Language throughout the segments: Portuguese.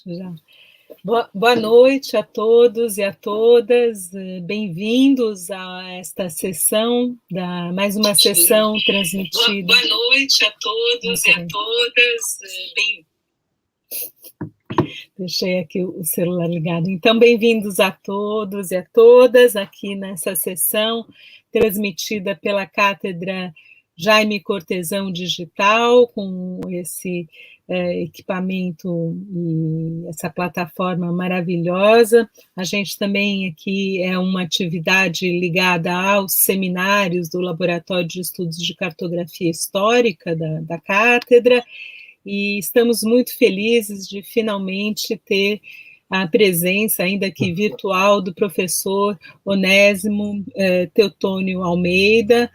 Já. Boa noite a todos e a todas, bem-vindos a esta sessão, mais uma sessão transmitida. Boa noite a todos e a todas, Deixei aqui o celular ligado. Então, bem-vindos a todos e a todas aqui nessa sessão transmitida pela Cátedra Jaime Cortesão Digital, com esse equipamento e essa plataforma maravilhosa. A gente também aqui é uma atividade ligada aos seminários do Laboratório de Estudos de Cartografia Histórica da Cátedra, e estamos muito felizes de finalmente ter a presença, ainda que virtual, do professor Onésimo Teotônio Almeida,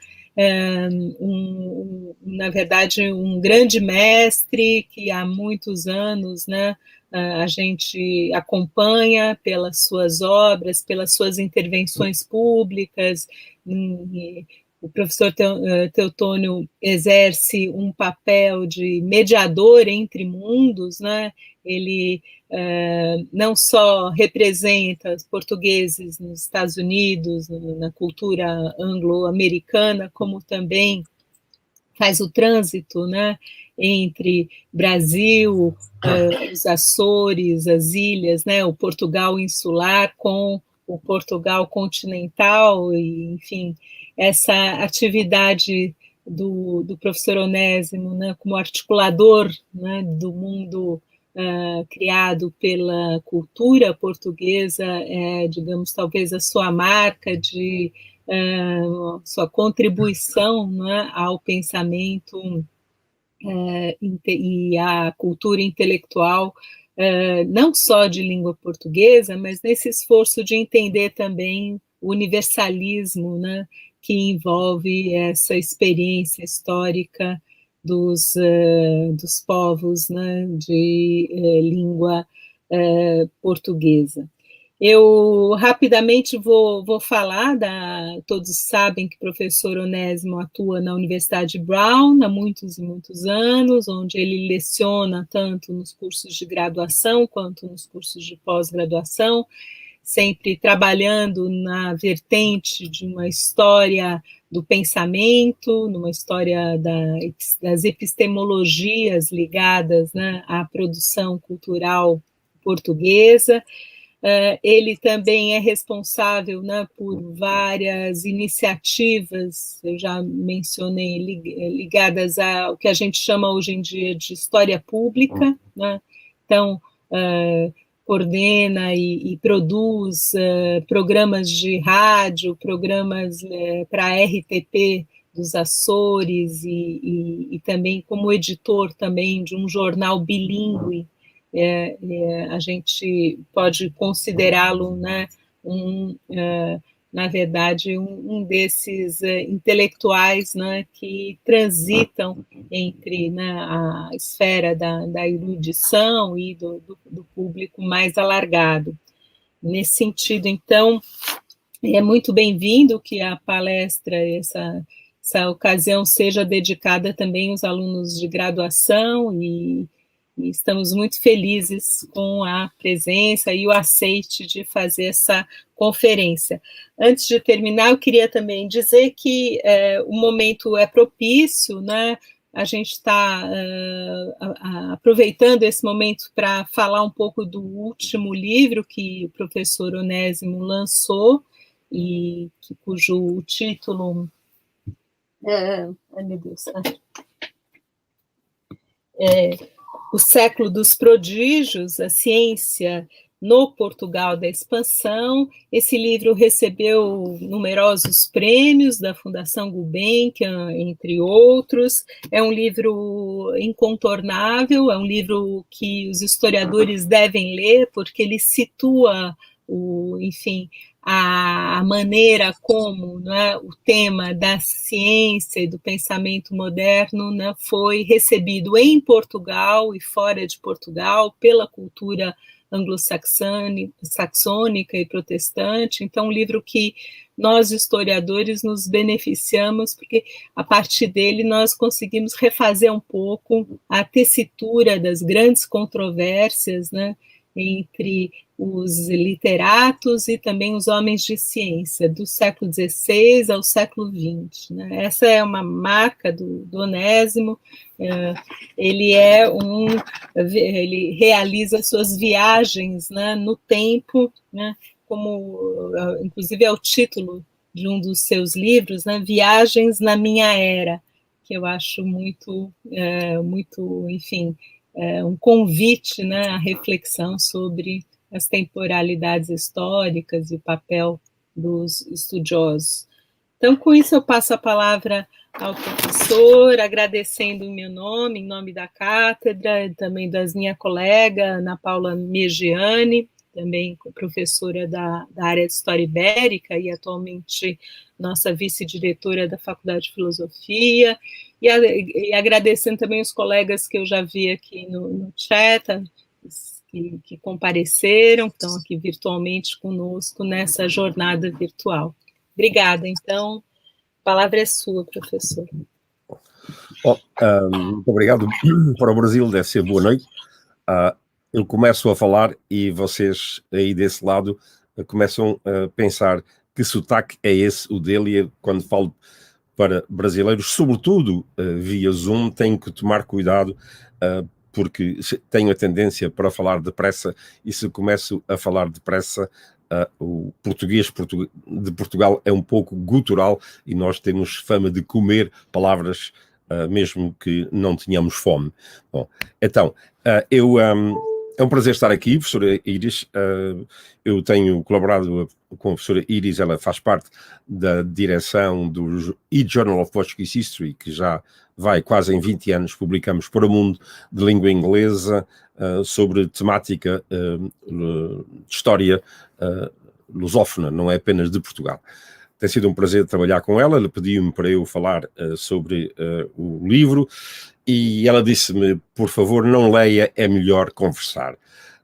na verdade, um grande mestre que há muitos anos, né, a gente acompanha pelas suas obras, pelas suas intervenções públicas. O professor Teotônio exerce um papel de mediador entre mundos, né? Ele não só representa os portugueses nos Estados Unidos, na cultura anglo-americana, como também faz o trânsito, né, entre Brasil, os Açores, as ilhas, né, o Portugal insular com o Portugal continental, e, enfim, essa atividade do professor Onésimo, né, como articulador, né, do mundo criado pela cultura portuguesa, digamos, talvez a sua marca de sua contribuição, né, ao pensamento e à cultura intelectual, não só de língua portuguesa, mas nesse esforço de entender também o universalismo, né, que envolve essa experiência histórica dos povos, né, de língua portuguesa. Eu rapidamente vou falar, todos sabem que o professor Onésimo atua na Universidade Brown há muitos e muitos anos, onde ele leciona tanto nos cursos de graduação quanto nos cursos de pós-graduação, sempre trabalhando na vertente de uma história do pensamento, numa história das epistemologias ligadas, né, à produção cultural portuguesa. Ele também é responsável, né, por várias iniciativas, eu já mencionei, ligadas ao que a gente chama hoje em dia de história pública, né? Então, coordena e produz programas de rádio, programas para a RTP dos Açores, e também como editor também de um jornal bilíngue. A gente pode considerá-lo, né, na verdade, um desses intelectuais, né, que transitam entre, né, a esfera da erudição e do público mais alargado. Nesse sentido, então, é muito bem-vindo que a palestra, essa ocasião, seja dedicada também aos alunos de graduação, e estamos muito felizes com a presença e o aceite de fazer essa conferência. Antes de terminar, eu queria também dizer que o momento é propício, né? A gente está aproveitando esse momento para falar um pouco do último livro que o professor Onésimo lançou, e cujo título... ai, meu Deus... O Século dos Prodígios, a ciência no Portugal da expansão. Esse livro recebeu numerosos prêmios da Fundação Gulbenkian, entre outros. É um livro incontornável, é um livro que os historiadores devem ler, porque ele situa a maneira como, né, o tema da ciência e do pensamento moderno, né, foi recebido em Portugal e fora de Portugal pela cultura anglo-saxônica e protestante. Então, um livro que nós, historiadores, nos beneficiamos, porque a partir dele nós conseguimos refazer um pouco a tessitura das grandes controvérsias, né, entre os literatos e também os homens de ciência, do século XVI ao século XX. Né? Essa é uma marca do Onésimo. Ele realiza suas viagens, né, no tempo, né, como, inclusive, é o título de um dos seus livros, né, Viagens na Minha Era, que eu acho muito, enfim, um convite, né, à reflexão sobre as temporalidades históricas e o papel dos estudiosos. Então, com isso, eu passo a palavra ao professor, agradecendo em meu nome, em nome da cátedra, e também das minha colega, Ana Paula Megiani, também professora da área de História Ibérica e atualmente nossa vice-diretora da Faculdade de Filosofia, e agradecendo também os colegas que eu já vi aqui no chat, que compareceram, que estão aqui virtualmente conosco nessa jornada virtual. Obrigada. Então, a palavra é sua, professor. Muito obrigado. Para o Brasil deve ser boa noite. Eu começo a falar e vocês aí desse lado começam a pensar que sotaque é esse, o dele, e quando falo para brasileiros, sobretudo via Zoom, tenho que tomar cuidado porque tenho a tendência para falar depressa, e se começo a falar depressa, o português de Portugal é um pouco gutural e nós temos fama de comer palavras mesmo que não tenhamos fome. Bom, então, é um prazer estar aqui, professora Iris. Eu tenho colaborado com a professora Iris, ela faz parte da direção do e-Journal of Portuguese History, que já vai quase em 20 anos, publicamos para o mundo de língua inglesa sobre temática de história lusófona, não é apenas de Portugal. Tem sido um prazer trabalhar com ela. Ela pediu-me para eu falar sobre o livro e ela disse-me, por favor, não leia, é melhor conversar.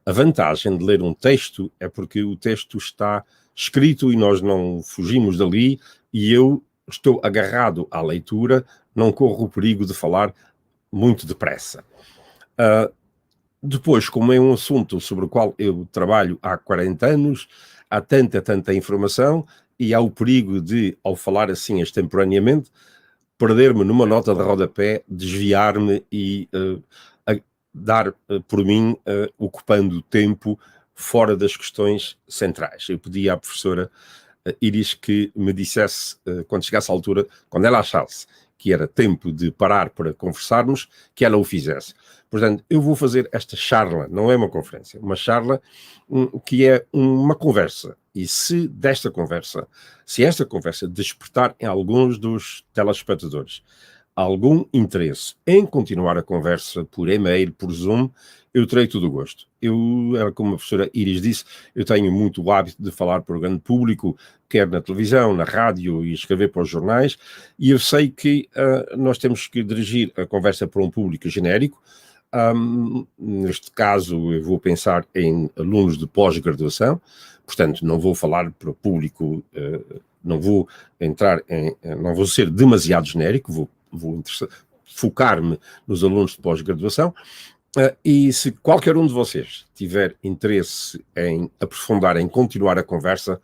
A vantagem de ler um texto é porque o texto está escrito e nós não fugimos dali, e eu estou agarrado à leitura, não corro o perigo de falar muito depressa. Depois, como é um assunto sobre o qual eu trabalho há 40 anos, há tanta informação, e há o perigo de, ao falar assim extemporaneamente, perder-me numa nota de rodapé, desviar-me e dar por mim ocupando tempo fora das questões centrais. Eu pedi à professora Iris que me dissesse, quando chegasse à altura, quando ela achasse que era tempo de parar para conversarmos, que ela o fizesse. Portanto, eu vou fazer esta charla, não é uma conferência, uma charla que é uma conversa. E se esta conversa despertar em alguns dos telespectadores algum interesse em continuar a conversa por e-mail, por Zoom, eu terei todo o gosto. Como a professora Iris disse, eu tenho muito o hábito de falar para o grande público, quer na televisão, na rádio e escrever para os jornais, e eu sei que nós temos que dirigir a conversa para um público genérico. Neste caso, eu vou pensar em alunos de pós-graduação, portanto, não vou falar para o público, não vou ser demasiado genérico, vou focar-me nos alunos de pós-graduação, e se qualquer um de vocês tiver interesse em aprofundar, em continuar a conversa,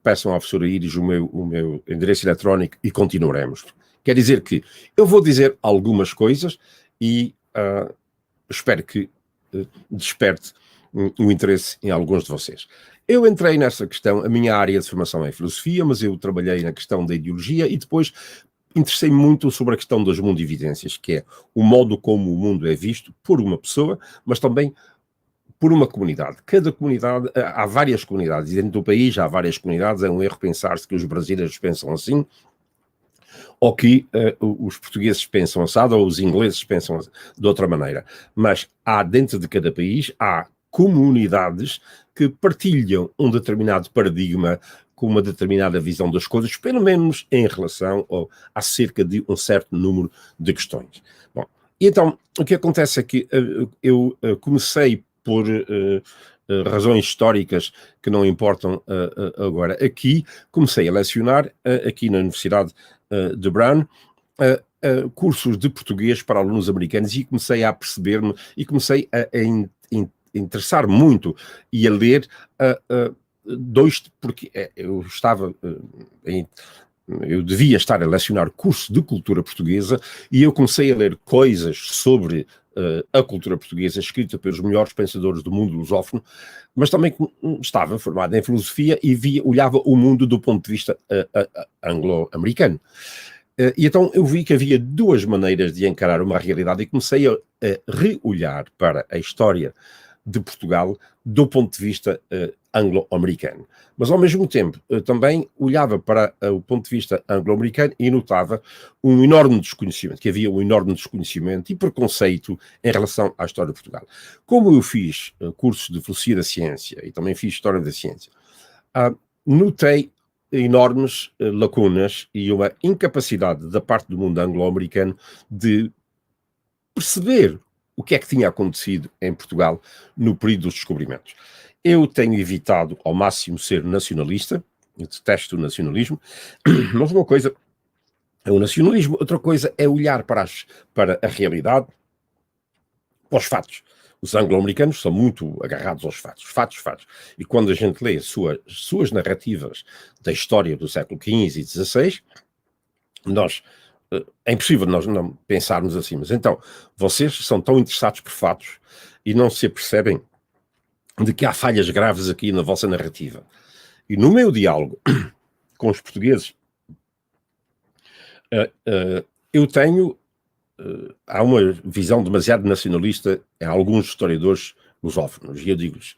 peçam à professora Iris o meu endereço eletrónico e continuaremos. Quer dizer que eu vou dizer algumas coisas e espero que desperte o interesse em alguns de vocês. Eu entrei nessa questão, a minha área de formação é filosofia, mas eu trabalhei na questão da ideologia e depois interessei muito sobre a questão das mundividências, que é o modo como o mundo é visto por uma pessoa, mas também por uma comunidade. Cada comunidade, há várias comunidades, e dentro do país há várias comunidades, é um erro pensar-se que os brasileiros pensam assim, ou que os portugueses pensam assado, ou os ingleses pensam de outra maneira. Mas há dentro de cada país, há comunidades que partilham um determinado paradigma com uma determinada visão das coisas, pelo menos em relação ou acerca de um certo número de questões. Bom, então, o que acontece é que eu comecei por razões históricas que não importam agora aqui, comecei a lecionar aqui na Universidade de Brown, cursos de português para alunos americanos, e comecei a perceber-me e comecei a interessar muito e a ler porque eu estava eu devia estar a lecionar curso de cultura portuguesa e eu comecei a ler coisas sobre a cultura portuguesa escrita pelos melhores pensadores do mundo lusófono, mas também estava formado em filosofia e olhava o mundo do ponto de vista anglo-americano. E então eu vi que havia duas maneiras de encarar uma realidade e comecei a reolhar para a história de Portugal do ponto de vista anglo-americano. Mas, ao mesmo tempo, também olhava para o ponto de vista anglo-americano e notava um enorme desconhecimento, que havia um enorme desconhecimento e preconceito em relação à história de Portugal. Como eu fiz cursos de filosofia da ciência e também fiz história da ciência, notei enormes lacunas e uma incapacidade da parte do mundo anglo-americano de perceber o que é que tinha acontecido em Portugal no período dos descobrimentos. Eu tenho evitado ao máximo ser nacionalista, eu detesto o nacionalismo, mas uma coisa é o nacionalismo, outra coisa é olhar para a realidade, para os fatos. Os anglo-americanos são muito agarrados aos fatos. E quando a gente lê suas narrativas da história do século XV e XVI, é impossível nós não pensarmos assim. Mas então, vocês são tão interessados por fatos e não se apercebem de que há falhas graves aqui na vossa narrativa. E no meu diálogo com os portugueses, eu tenho... há uma visão demasiado nacionalista em alguns historiadores lusófonos, e eu digo-lhes,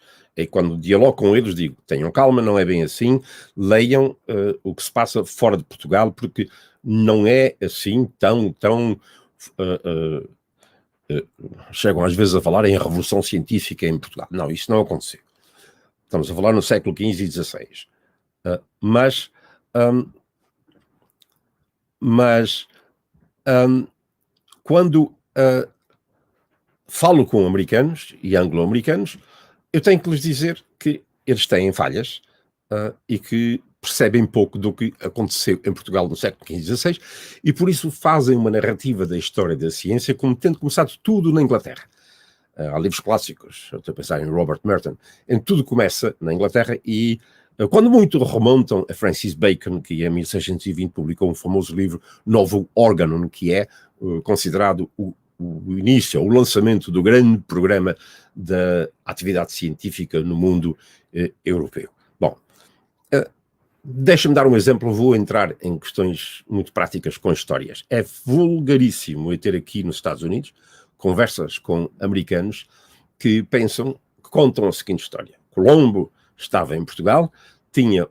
quando dialogo com eles, digo, tenham calma, não é bem assim, leiam o que se passa fora de Portugal, porque não é assim tão chegam às vezes a falar em revolução científica em Portugal. Não, isso não aconteceu. Estamos a falar no século XV e XVI. Quando falo com americanos e anglo-americanos, eu tenho que lhes dizer que eles têm falhas e que percebem pouco do que aconteceu em Portugal no século XV e XVI e por isso fazem uma narrativa da história da ciência como tendo começado tudo na Inglaterra. Há livros clássicos, eu estou a pensar em Robert Merton, em tudo começa na Inglaterra e quando muito remontam a Francis Bacon, que em 1620 publicou um famoso livro, Novo Organon, que é considerado o início, o lançamento do grande programa da atividade científica no mundo europeu. Bom, deixa-me dar um exemplo, vou entrar em questões muito práticas com histórias. É vulgaríssimo eu ter aqui nos Estados Unidos conversas com americanos que contam a seguinte história. Colombo estava em Portugal, tinha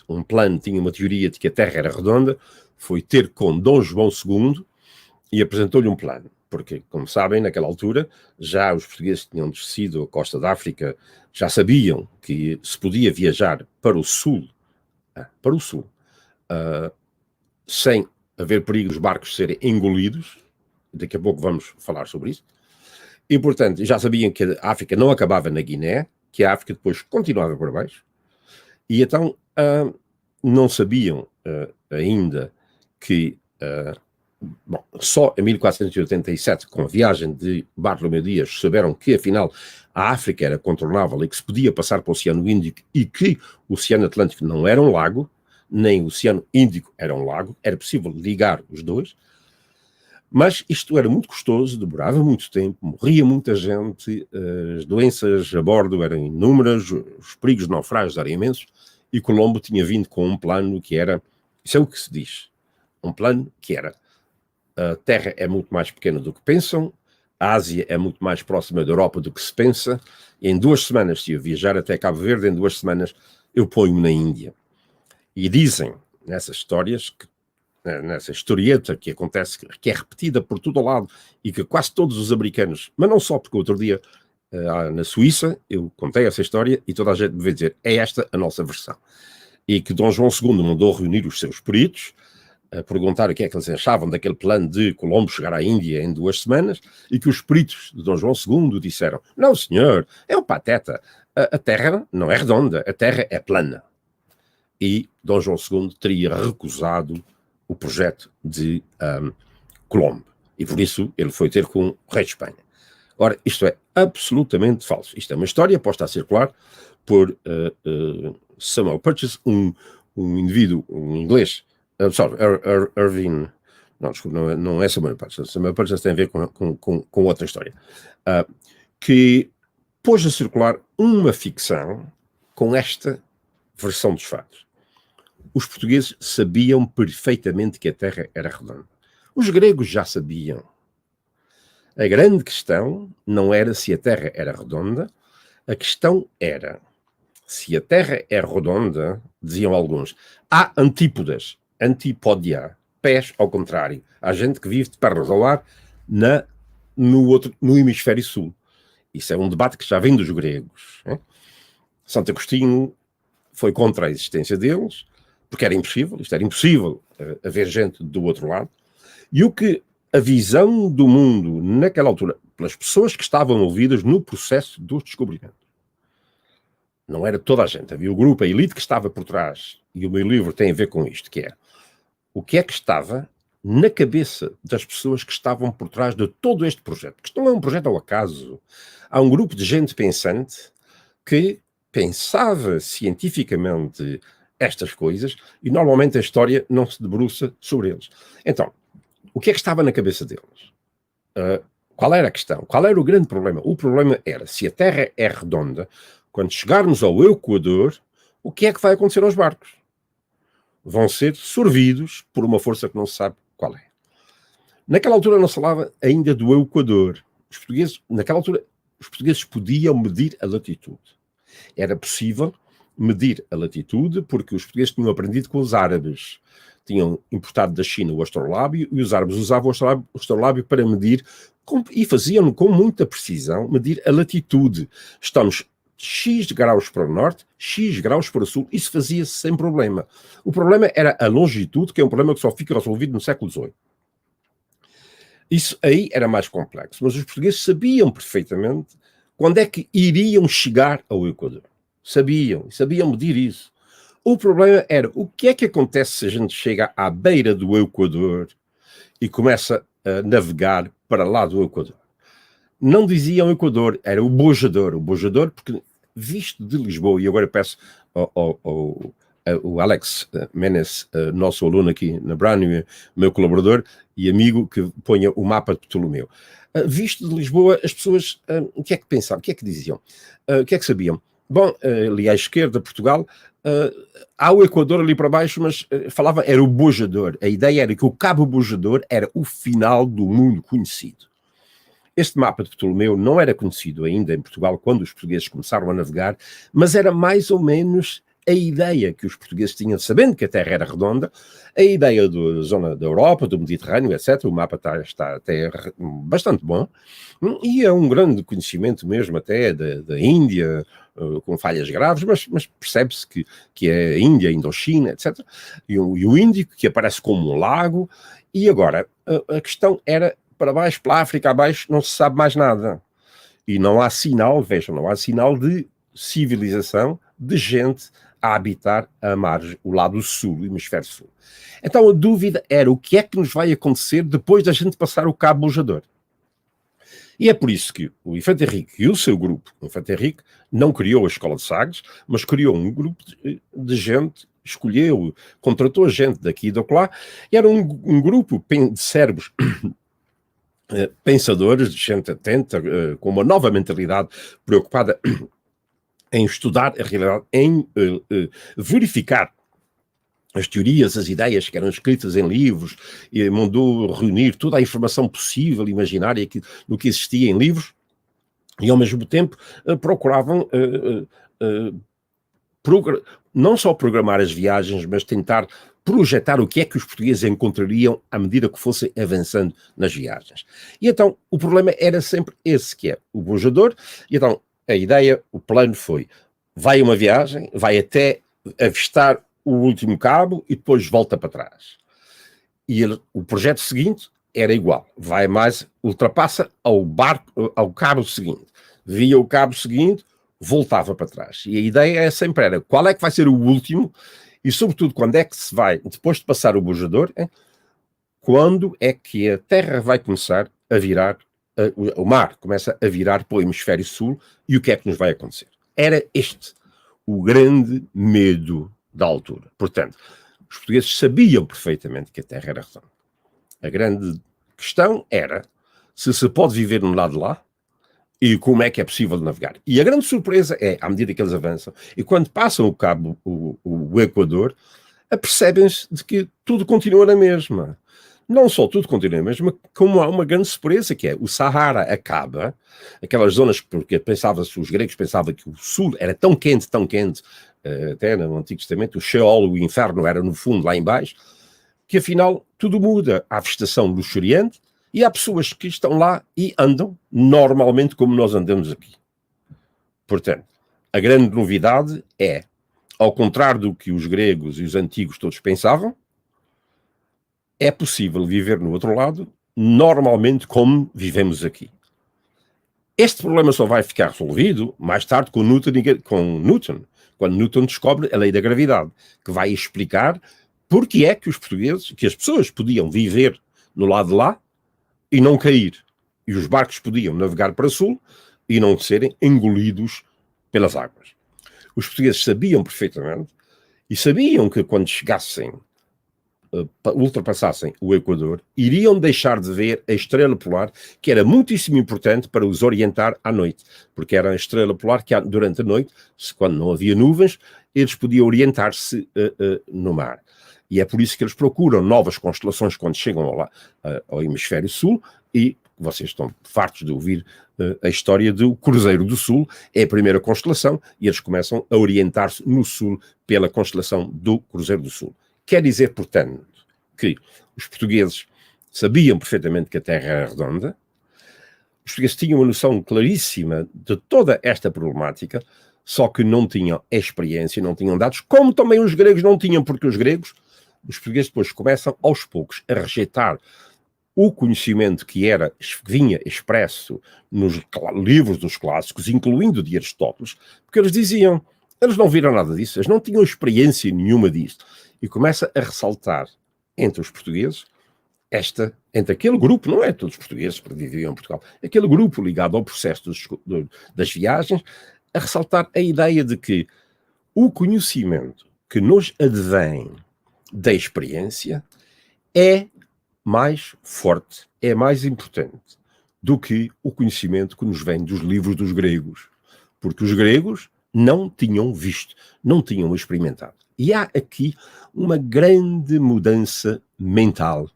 um plano, tinha uma teoria de que a Terra era redonda, foi ter com Dom João II e apresentou-lhe um plano. Porque, como sabem, naquela altura, já os portugueses tinham descido a costa da África, já sabiam que se podia viajar para o sul, sem haver perigo dos barcos serem engolidos. Daqui a pouco vamos falar sobre isso. E, portanto, já sabiam que a África não acabava na Guiné, que a África depois continuava por baixo. E então não sabiam ainda que... só em 1487, com a viagem de Bartolomeu Dias, souberam que, afinal, a África era contornável e que se podia passar para o Oceano Índico e que o Oceano Atlântico não era um lago, nem o Oceano Índico era um lago, era possível ligar os dois, mas isto era muito custoso, demorava muito tempo, morria muita gente, as doenças a bordo eram inúmeras, os perigos de naufrágios eram imensos, e Colombo tinha vindo com um plano que era, isso é o que se diz, um plano que era: a Terra é muito mais pequena do que pensam, a Ásia é muito mais próxima da Europa do que se pensa, e em 2 semanas, se eu viajar até Cabo Verde, em 2 semanas eu ponho-me na Índia. E dizem nessas histórias, nessa historieta que acontece, que é repetida por todo o lado, e que quase todos os americanos, mas não só, porque outro dia na Suíça eu contei essa história e toda a gente me veio dizer, é esta a nossa versão. E que Dom João II mandou reunir os seus peritos, perguntar o que é que eles achavam daquele plano de Colombo chegar à Índia em 2 semanas, e que os peritos de Dom João II disseram, não senhor, é um pateta, a Terra não é redonda, a Terra é plana. E Dom João II teria recusado o projeto de Colombo, e por isso ele foi ter com o rei de Espanha. Ora, isto é absolutamente falso. Isto é uma história posta a circular por Samuel Purchas, um indivíduo, um inglês, Irving, não, desculpa, não é Samuel Purchas. Samuel Purchas tem a ver com outra história, que pôs a circular uma ficção com esta versão dos fatos. Os portugueses sabiam perfeitamente que a Terra era redonda. Os gregos já sabiam. A grande questão não era se a Terra era redonda, a questão era se a Terra é redonda, diziam alguns, há antípodas, antipódia, pés ao contrário. Há gente que vive de pernas ao ar no hemisfério sul. Isso é um debate que já vem dos gregos. Né? Santo Agostinho foi contra a existência deles, porque era impossível, isto era impossível haver gente do outro lado. E o que a visão do mundo, naquela altura, pelas pessoas que estavam envolvidas no processo dos descobrimentos, não era toda a gente, havia o grupo, a elite que estava por trás, e o meu livro tem a ver com isto, que é o que é que estava na cabeça das pessoas que estavam por trás de todo este projeto, que isto não é um projeto ao acaso. Há um grupo de gente pensante que pensava cientificamente estas coisas e normalmente a história não se debruça sobre eles. Então, o que é que estava na cabeça deles? Qual era a questão? Qual era o grande problema? O problema era, se a Terra é redonda, quando chegarmos ao Equador, o que é que vai acontecer aos barcos? Vão ser sorvidos por uma força que não se sabe qual é. Naquela altura não se falava ainda do Equador. Naquela altura, os portugueses podiam medir a latitude. Era possível medir a latitude porque os portugueses tinham aprendido com os árabes. Tinham importado da China o astrolábio e os árabes usavam o astrolábio para medir, e faziam com muita precisão, medir a latitude. Estamos X graus para o norte, X graus para o sul, isso fazia-se sem problema. O problema era a longitude, que é um problema que só fica resolvido no século XVIII. Isso aí era mais complexo, mas os portugueses sabiam perfeitamente quando é que iriam chegar ao Equador. Sabiam medir isso. O problema era o que é que acontece se a gente chega à beira do Equador e começa a navegar para lá do Equador. Não diziam Equador, era o Bojador. O Bojador, porque visto de Lisboa, e agora peço ao Alex Menes, nosso aluno aqui na Brown, meu colaborador e amigo, que ponha o mapa de Ptolomeu. Visto de Lisboa, as pessoas, o que é que pensavam? O que é que diziam? O que é que sabiam? Bom, ali à esquerda, Portugal, há o Equador ali para baixo, mas falava, era o Bojador. A ideia era que o Cabo Bojador era o final do mundo conhecido. Este mapa de Ptolomeu não era conhecido ainda em Portugal quando os portugueses começaram a navegar, mas era mais ou menos a ideia que os portugueses tinham, sabendo que a Terra era redonda, a ideia da zona da Europa, do Mediterrâneo, etc. O mapa está até bastante bom, e é um grande conhecimento mesmo até da Índia, com falhas graves, mas percebe-se que é a Índia, a Indochina, etc. E o Índico, que aparece como um lago, e agora a questão era, para baixo, pela África abaixo, não se sabe mais nada. E não há sinal, vejam, não há sinal de civilização, de gente a habitar a margem, o lado sul, o hemisfério sul. Então a dúvida era o que é que nos vai acontecer depois da gente passar o Cabo Bojador. E é por isso que o Infante Henrique e o seu grupo, o Infante Henrique, não criou a Escola de Sagres, mas criou um grupo de gente, escolheu, contratou gente daqui e de lá, e era um grupo de cérebros pensadores, de gente atenta, com uma nova mentalidade, preocupada em estudar a realidade, em verificar as teorias, as ideias que eram escritas em livros, e mandou reunir toda a informação possível, imaginária, do que existia em livros, e ao mesmo tempo procuravam não só programar as viagens, mas tentar projetar o que é que os portugueses encontrariam à medida que fossem avançando nas viagens. E então o problema era sempre esse, que é o Bojador. E então a ideia, o plano foi, vai uma viagem, vai até avistar o último cabo e depois volta para trás. E o projeto seguinte era igual, vai mais, ultrapassa ao cabo seguinte, via o cabo seguinte, voltava para trás. E a ideia sempre era, qual é que vai ser o último, e sobretudo quando é que se vai, depois de passar o Bojador, quando é que a Terra vai começar a virar o mar começa a virar para o hemisfério sul, e o que é que nos vai acontecer? Era este o grande medo da altura. Portanto, os portugueses sabiam perfeitamente que a Terra era redonda. A grande questão era se pode viver no lado de lá e como é que é possível navegar. E a grande surpresa é, à medida que eles avançam, e quando passam o cabo, o Equador, apercebem-se de que tudo continua na mesma. Não só tudo continua na mesma, como há uma grande surpresa, que é o Sahara acaba, aquelas zonas, porque os gregos pensavam que o sul era tão quente, até no Antigo Testamento, o Sheol, o inferno, era no fundo, lá em baixo, que afinal tudo muda. Há vegetação luxuriante e há pessoas que estão lá e andam normalmente como nós andamos aqui. Portanto, a grande novidade é, ao contrário do que os gregos e os antigos todos pensavam, é possível viver no outro lado normalmente como vivemos aqui. Este problema só vai ficar resolvido mais tarde com Newton, quando Newton descobre a lei da gravidade, que vai explicar porque é que as pessoas podiam viver no lado de lá e não cair. E os barcos podiam navegar para sul e não serem engolidos pelas águas. Os portugueses sabiam perfeitamente e sabiam que quando ultrapassassem o Equador, iriam deixar de ver a estrela polar, que era muitíssimo importante para os orientar à noite, porque era a estrela polar que durante a noite, quando não havia nuvens, eles podiam orientar-se no mar. E é por isso que eles procuram novas constelações quando chegam ao hemisfério sul, e vocês estão fartos de ouvir a história do Cruzeiro do Sul, é a primeira constelação, e eles começam a orientar-se no sul pela constelação do Cruzeiro do Sul. Quer dizer, portanto, que os portugueses sabiam perfeitamente que a Terra era redonda, os portugueses tinham uma noção claríssima de toda esta problemática, só que não tinham experiência, não tinham dados, como também os gregos não tinham, porque os portugueses depois começam aos poucos a rejeitar o conhecimento que vinha expresso nos livros dos clássicos, incluindo de Aristóteles, porque eles não viram nada disso, eles não tinham experiência nenhuma disso. E começa a ressaltar entre os portugueses, entre aquele grupo, não é todos os portugueses que viviam em Portugal, aquele grupo ligado ao processo das viagens, a ressaltar a ideia de que o conhecimento que nos advém da experiência é mais forte, é mais importante do que o conhecimento que nos vem dos livros dos gregos. Porque os gregos não tinham visto, não tinham experimentado. E há aqui uma grande mudança mental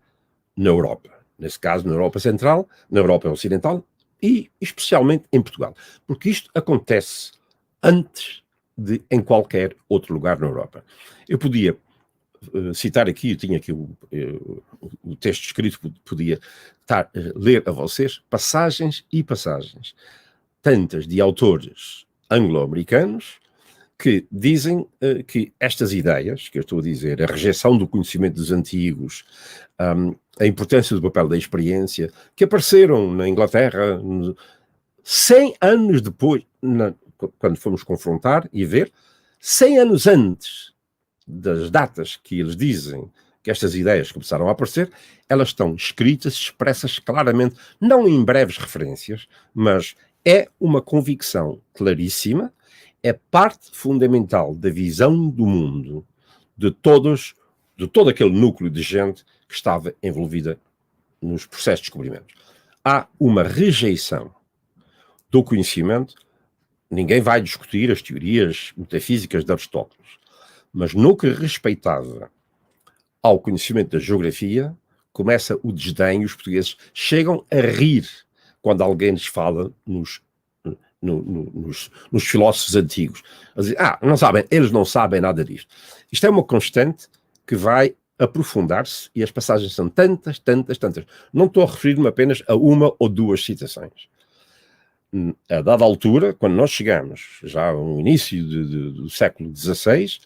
na Europa. Nesse caso, na Europa Central, na Europa Ocidental e especialmente em Portugal. Porque isto acontece antes de em qualquer outro lugar na Europa. Eu podia citar aqui, eu tinha aqui o texto escrito, podia ler a vocês passagens e passagens, tantas de autores anglo-americanos que dizem que estas ideias, que eu estou a dizer, a rejeição do conhecimento dos antigos, a importância do papel da experiência, que apareceram na Inglaterra 100 anos depois, quando fomos confrontar e ver, 100 anos antes das datas que eles dizem que estas ideias começaram a aparecer, elas estão escritas, expressas claramente, não em breves referências, mas é uma convicção claríssima, é parte fundamental da visão do mundo de todo aquele núcleo de gente que estava envolvida nos processos de descobrimento. Há uma rejeição do conhecimento, ninguém vai discutir as teorias metafísicas de Aristóteles, mas no que respeitava ao conhecimento da geografia, começa o desdém, e os portugueses chegam a rir quando alguém lhes fala nos filósofos antigos. A dizer, não sabem, eles não sabem nada disto. Isto é uma constante que vai aprofundar-se e as passagens são tantas. Não estou a referir-me apenas a uma ou duas citações. A dada altura, quando nós chegamos já no início do século XVI,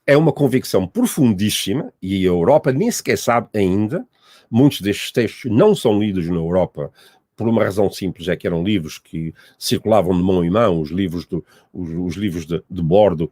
é uma convicção profundíssima, e a Europa nem sequer sabe ainda, muitos destes textos não são lidos na Europa por uma razão simples, é que eram livros que circulavam de mão em mão, os livros de bordo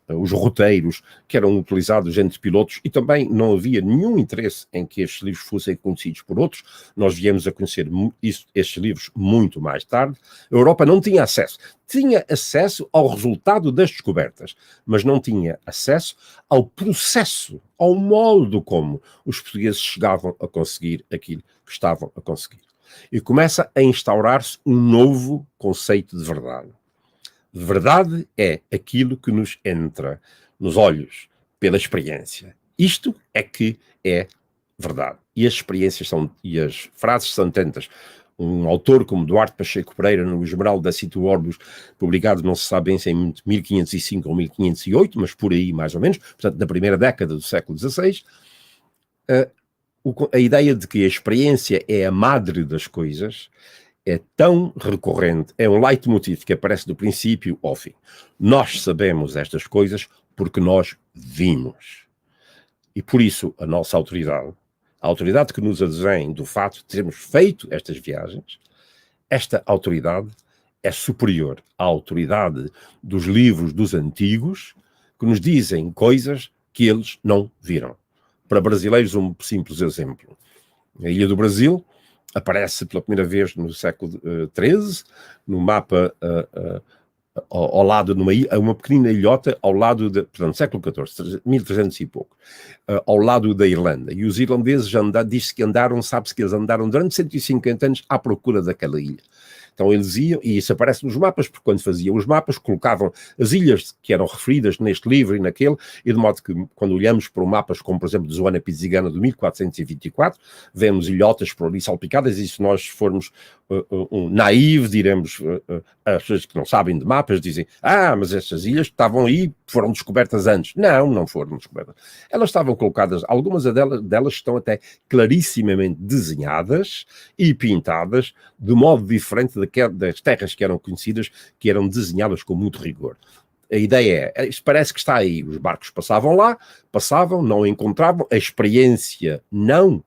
os roteiros que eram utilizados entre pilotos, e também não havia nenhum interesse em que estes livros fossem conhecidos por outros. Nós viemos a conhecer estes livros muito mais tarde. A Europa não tinha acesso ao resultado das descobertas, mas não tinha acesso ao processo, ao modo como os portugueses chegavam a conseguir aquilo que estavam a conseguir. E começa a instaurar-se um novo conceito de verdade. Verdade é aquilo que nos entra nos olhos pela experiência. Isto é que é verdade. E as experiências e as frases são tantas. Um autor como Duarte Pacheco Pereira, no Esmeralda da Cito Orbus, publicado, não se sabe bem se em 1505 ou 1508, mas por aí mais ou menos, portanto, na primeira década do século XVI, a ideia de que a experiência é a madre das coisas é tão recorrente, é um leitmotiv que aparece do princípio ao fim. Nós sabemos estas coisas porque nós vimos. E por isso a nossa autoridade, a autoridade que nos advém do fato de termos feito estas viagens, esta autoridade é superior à autoridade dos livros dos antigos que nos dizem coisas que eles não viram. Para brasileiros, um simples exemplo. A Ilha do Brasil aparece pela primeira vez no século XIII, no mapa ao lado, numa ilha, uma pequenina ilhota ao lado, portanto, século XIV, 1300 e pouco, ao lado da Irlanda. E os irlandeses diz-se que sabe-se que eles andaram durante 150 anos à procura daquela ilha. Então eles iam, e isso aparece nos mapas, porque quando faziam os mapas, colocavam as ilhas que eram referidas neste livro e naquele, e de modo que, quando olhamos para mapas como, por exemplo, de Joana Pizzigana, de 1424, vemos ilhotas por ali salpicadas, e se nós formos naive, diremos, as pessoas que não sabem de mapas dizem, mas estas ilhas estavam aí, foram descobertas antes. Não foram descobertas. Elas estavam colocadas, algumas delas estão até clarissimamente desenhadas e pintadas de modo diferente das terras que eram conhecidas, que eram desenhadas com muito rigor. A ideia isto parece que está aí, os barcos passavam lá, não encontravam, a experiência não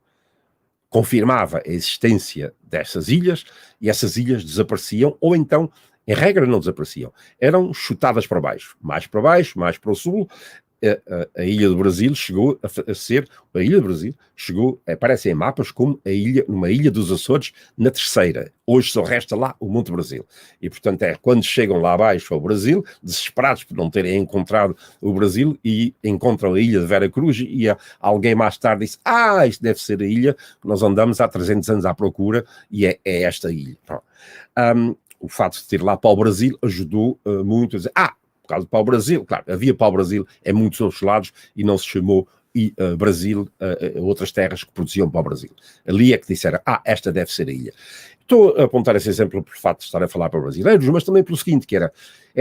confirmava a existência dessas ilhas, e essas ilhas desapareciam, ou então, em regra, não desapareciam, eram chutadas para baixo, mais para o sul. A Ilha do Brasil chegou a ser, aparece em mapas como uma ilha dos Açores na terceira. Hoje só resta lá o Monte Brasil. E, portanto, quando chegam lá abaixo ao Brasil, desesperados por não terem encontrado o Brasil, e encontram a ilha de Vera Cruz, e alguém mais tarde disse, isto deve ser a ilha que nós andamos há 300 anos à procura, e é esta ilha. O fato de ter lá para o Brasil ajudou muito a dizer, por causa do pau-brasil, claro, havia pau-brasil em muitos outros lados e não se chamou Brasil outras terras que produziam pau-brasil. Ali é que disseram, esta deve ser a ilha. Estou a apontar esse exemplo pelo fato de estar a falar para brasileiros, mas também pelo seguinte, que era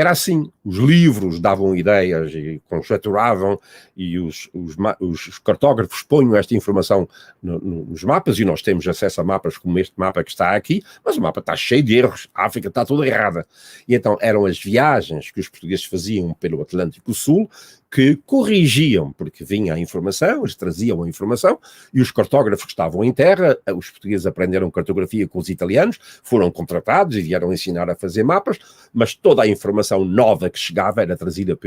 assim, os livros davam ideias e conjeturavam, e os cartógrafos ponham esta informação nos mapas, e nós temos acesso a mapas como este mapa que está aqui, mas o mapa está cheio de erros, a África está toda errada. E então eram as viagens que os portugueses faziam pelo Atlântico Sul que corrigiam, porque vinha a informação, eles traziam a informação, e os cartógrafos que estavam em terra, os portugueses aprenderam cartografia com os italianos, foram contratados e vieram ensinar a fazer mapas, mas toda a informação nova que chegava era trazida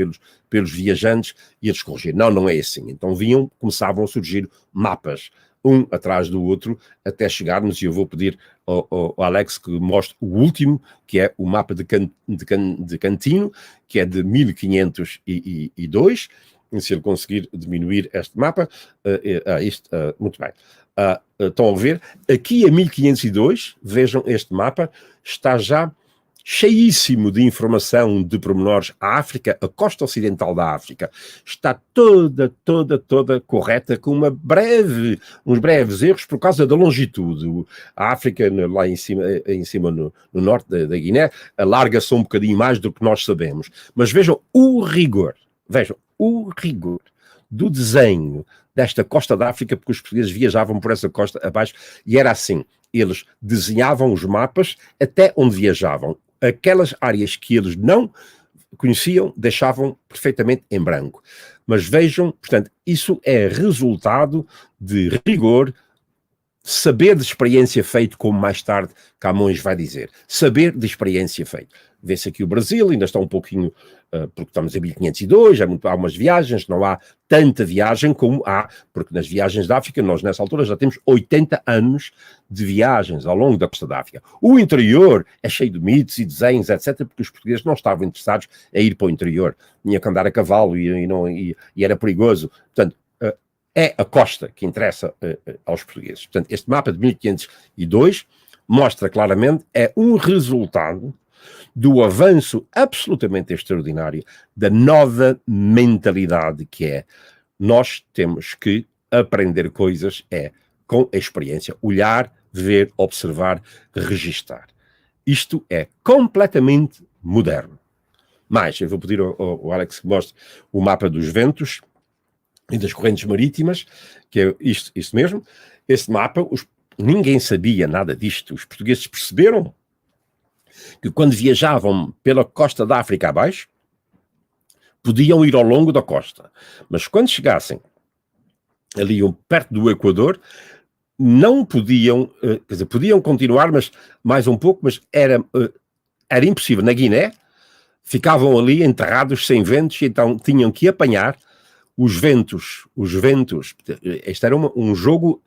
pelos viajantes, e eles corrigiam. Não é assim. Então começavam a surgir mapas, um atrás do outro, até chegarmos, e eu vou pedir ao Alex que mostre o último, que é o mapa de Cantino, que é de 1502, se ele conseguir diminuir este mapa, muito bem. Estão a ver? Aqui em 1502, vejam este mapa, está já cheíssimo de informação, de pormenores. A África, a costa ocidental da África, está toda correta, com uns breves erros por causa da longitude. A África, lá em cima no norte da Guiné, alarga-se um bocadinho mais do que nós sabemos. Mas vejam o rigor do desenho desta costa da África, porque os portugueses viajavam por essa costa abaixo, e era assim, eles desenhavam os mapas até onde viajavam. Aquelas áreas que eles não conheciam, deixavam perfeitamente em branco. Mas vejam, portanto, isso é resultado de rigor saber de experiência feito, como mais tarde Camões vai dizer. Saber de experiência feito. Vê-se aqui o Brasil, ainda está um pouquinho, porque estamos em 1502, há umas viagens, não há tanta viagem como há, porque nas viagens da África, nós nessa altura já temos 80 anos de viagens ao longo da costa da África. O interior é cheio de mitos e desenhos, etc., porque os portugueses não estavam interessados em ir para o interior. Tinha que andar a cavalo e era perigoso. Portanto, é a costa que interessa aos portugueses. Portanto, este mapa de 1502 mostra claramente, é um resultado do avanço absolutamente extraordinário da nova mentalidade que é, nós temos que aprender coisas com a experiência, olhar, ver, observar, registar. Isto é completamente moderno. Mas eu vou pedir ao Alex que mostre o mapa dos ventos e das correntes marítimas, que é isto mesmo. Este mapa, ninguém sabia nada disto. Os portugueses perceberam que quando viajavam pela costa da África abaixo, podiam ir ao longo da costa. Mas quando chegassem ali perto do Equador, não podiam, quer dizer, podiam continuar, mas mais um pouco, mas era impossível. Na Guiné, ficavam ali enterrados sem ventos, então tinham que apanhar os ventos. Este era um jogo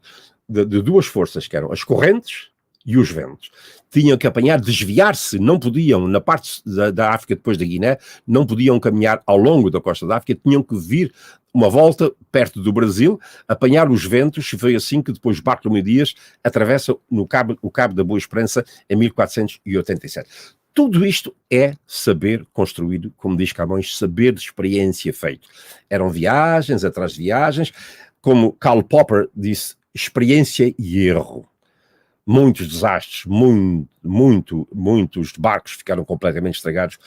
de duas forças, que eram as correntes e os ventos. Tinham que apanhar, desviar-se, não podiam, na parte da África depois da Guiné, não podiam caminhar ao longo da costa da África, tinham que vir uma volta perto do Brasil, apanhar os ventos, e foi assim que depois Bartolomé Dias atravessa o Cabo da Boa Esperança em 1487. Tudo isto é saber construído, como diz Camões, saber de experiência feito. Eram viagens atrás de viagens, como Karl Popper disse, experiência e erro. Muitos desastres, muitos barcos ficaram completamente estragados,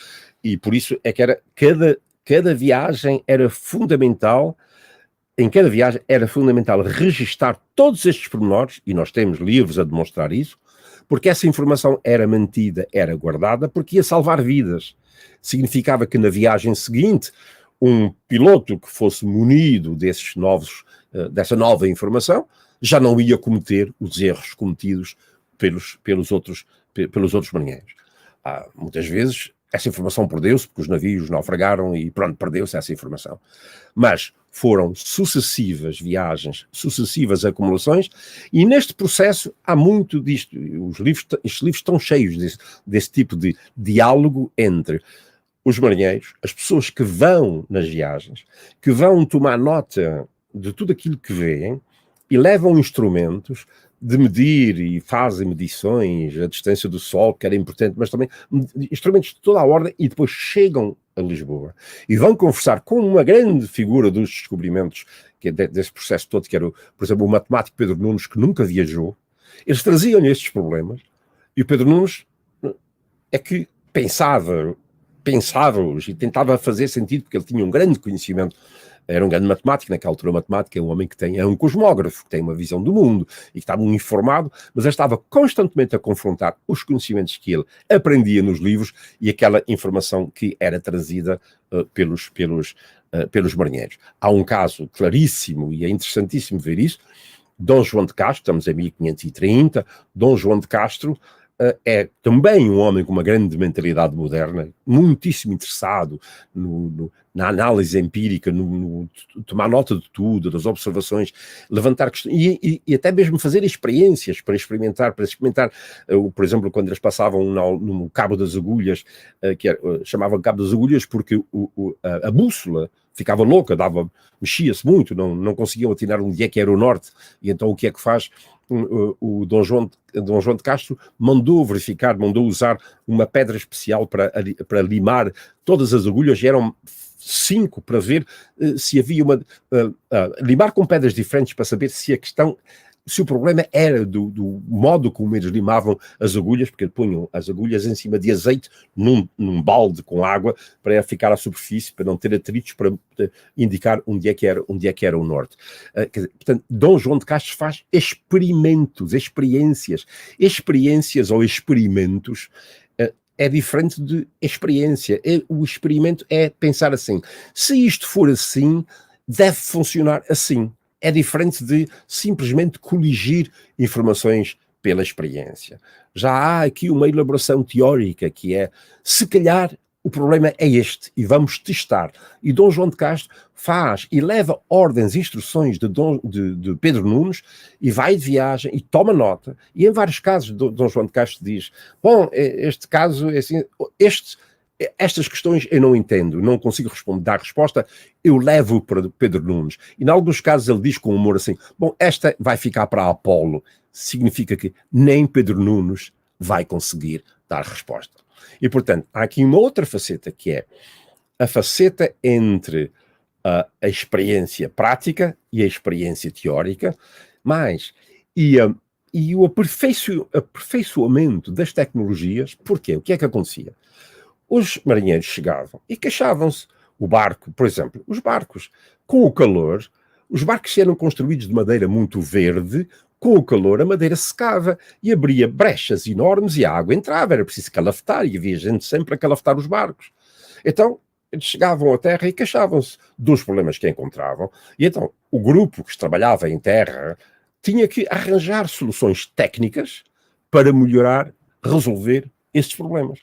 e por isso é que cada viagem era fundamental. Em cada viagem era fundamental registar todos estes pormenores, e nós temos livros a demonstrar isso, porque essa informação era mantida, era guardada, porque ia salvar vidas. Significava que na viagem seguinte, um piloto que fosse munido dessa nova informação, já não ia cometer os erros cometidos pelos outros marinheiros. Muitas vezes essa informação perdeu-se, porque os navios naufragaram e pronto, perdeu-se essa informação. Mas foram sucessivas viagens, sucessivas acumulações, e neste processo há muito disto. Estes livros estão cheios desse tipo de diálogo entre os marinheiros, as pessoas que vão nas viagens, que vão tomar nota de tudo aquilo que veem, e levam instrumentos de medir e fazem medições, a distância do Sol, que era importante, mas também instrumentos de toda a ordem, e depois chegam a Lisboa e vão conversar com uma grande figura dos descobrimentos, que é desse processo todo, que era, por exemplo, o matemático Pedro Nunes, que nunca viajou. Eles traziam-lhe estes problemas, e o Pedro Nunes é que pensava-os e tentava fazer sentido, porque ele tinha um grande conhecimento. Era um grande matemático, naquela altura matemática é um homem que é um cosmógrafo, que tem uma visão do mundo e que estava informado, mas ele estava constantemente a confrontar os conhecimentos que ele aprendia nos livros e aquela informação que era trazida pelos marinheiros. Há um caso claríssimo, e é interessantíssimo ver isso. Dom João de Castro, estamos em 1530, Dom João de Castro é também um homem com uma grande mentalidade moderna, muitíssimo interessado na análise empírica, no tomar nota de tudo, das observações, levantar questões, e até mesmo fazer experiências para experimentar, por exemplo, quando eles passavam no Cabo das Agulhas, chamavam Cabo das Agulhas porque a bússola ficava louca, mexia-se muito, não conseguiam atinar onde é que era o norte, e então o que é que faz? O Dom João de Castro mandou usar uma pedra especial para limar todas as agulhas, e eram 5 para ver se havia limar com pedras diferentes para saber se o problema era do modo como eles limavam as agulhas, porque punham as agulhas em cima de azeite num balde com água para ficar à superfície, para não ter atritos, para indicar onde é que era o norte. Portanto, Dom João de Castro faz experiências ou experimentos. É diferente de experiência. O experimento é pensar assim: se isto for assim, deve funcionar assim. é diferente de simplesmente coligir informações pela experiência. Já há aqui uma elaboração teórica que é, se calhar, o problema é este, e vamos testar. E Dom João de Castro faz e leva ordens, instruções de Pedro Nunes, e vai de viagem e toma nota. E em vários casos, Dom João de Castro diz, bom, este caso, é assim, estas questões eu não entendo, não consigo dar resposta, eu levo para Pedro Nunes. E em alguns casos ele diz com humor assim, bom, esta vai ficar para Apolo. Significa que nem Pedro Nunes vai conseguir dar resposta. E, portanto, há aqui uma outra faceta, que é a faceta entre a experiência prática e a experiência teórica, e o aperfeiçoamento das tecnologias. Porquê? O que é que acontecia? Os marinheiros chegavam e queixavam-se. O barco, por exemplo, os barcos, com o calor, os barcos eram construídos de madeira muito verde. Com o calor, a madeira secava e abria brechas enormes e a água entrava. Era preciso calafetar e havia gente sempre a calafetar os barcos. Então, eles chegavam à terra e queixavam-se dos problemas que encontravam. E então, o grupo que trabalhava em terra tinha que arranjar soluções técnicas para melhorar, resolver esses problemas.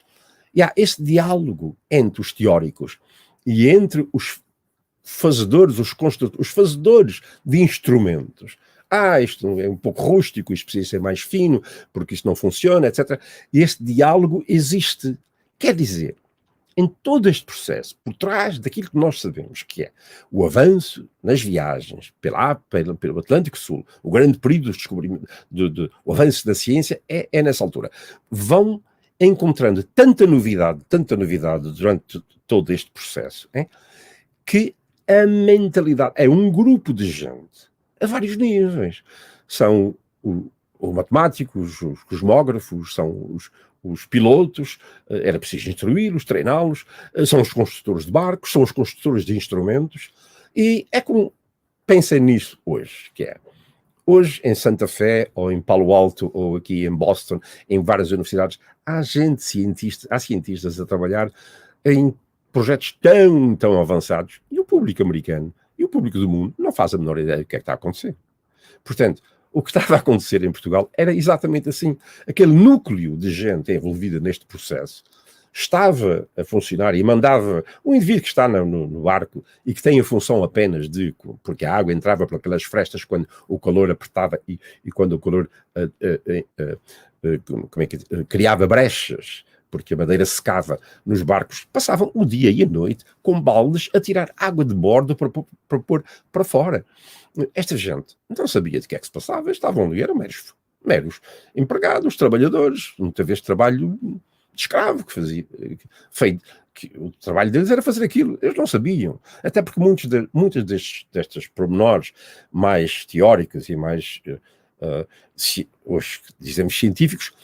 E há esse diálogo entre os teóricos e entre os fazedores, os fazedores de instrumentos. Isto é um pouco rústico, isto precisa ser mais fino, porque isto não funciona, etc. E este diálogo existe. Quer dizer, em todo este processo, por trás daquilo que nós sabemos, que é o avanço nas viagens pelo Atlântico Sul, o grande período de descobrimento, o avanço da ciência, é nessa altura. Vão encontrando tanta novidade durante todo este processo, que a mentalidade é um grupo de gente a vários níveis. São os matemáticos, os cosmógrafos, são os pilotos, era preciso instruí-los, treiná-los, são os construtores de barcos, são os construtores de instrumentos, e é como pensem nisso hoje, que é hoje em Santa Fé, ou em Palo Alto, ou aqui em Boston, em várias universidades, há cientistas a trabalhar em projetos tão avançados, e o público americano e o público do mundo não faz a menor ideia do que é que está a acontecer. Portanto, o que estava a acontecer em Portugal era exatamente assim. Aquele núcleo de gente envolvida neste processo estava a funcionar e mandava o indivíduo que está no barco e que tem a função apenas porque a água entrava por aquelas frestas quando o calor apertava e quando o calor criava brechas, porque a madeira secava nos barcos, passavam o dia e a noite com baldes a tirar água de bordo para pôr para fora. Esta gente não sabia de que é que se passava, estavam ali, eram meros empregados, trabalhadores, muitas vezes trabalho de escravo, que o trabalho deles era fazer aquilo, eles não sabiam, até porque muitos destes pormenores mais teóricos e mais, hoje dizemos científicos,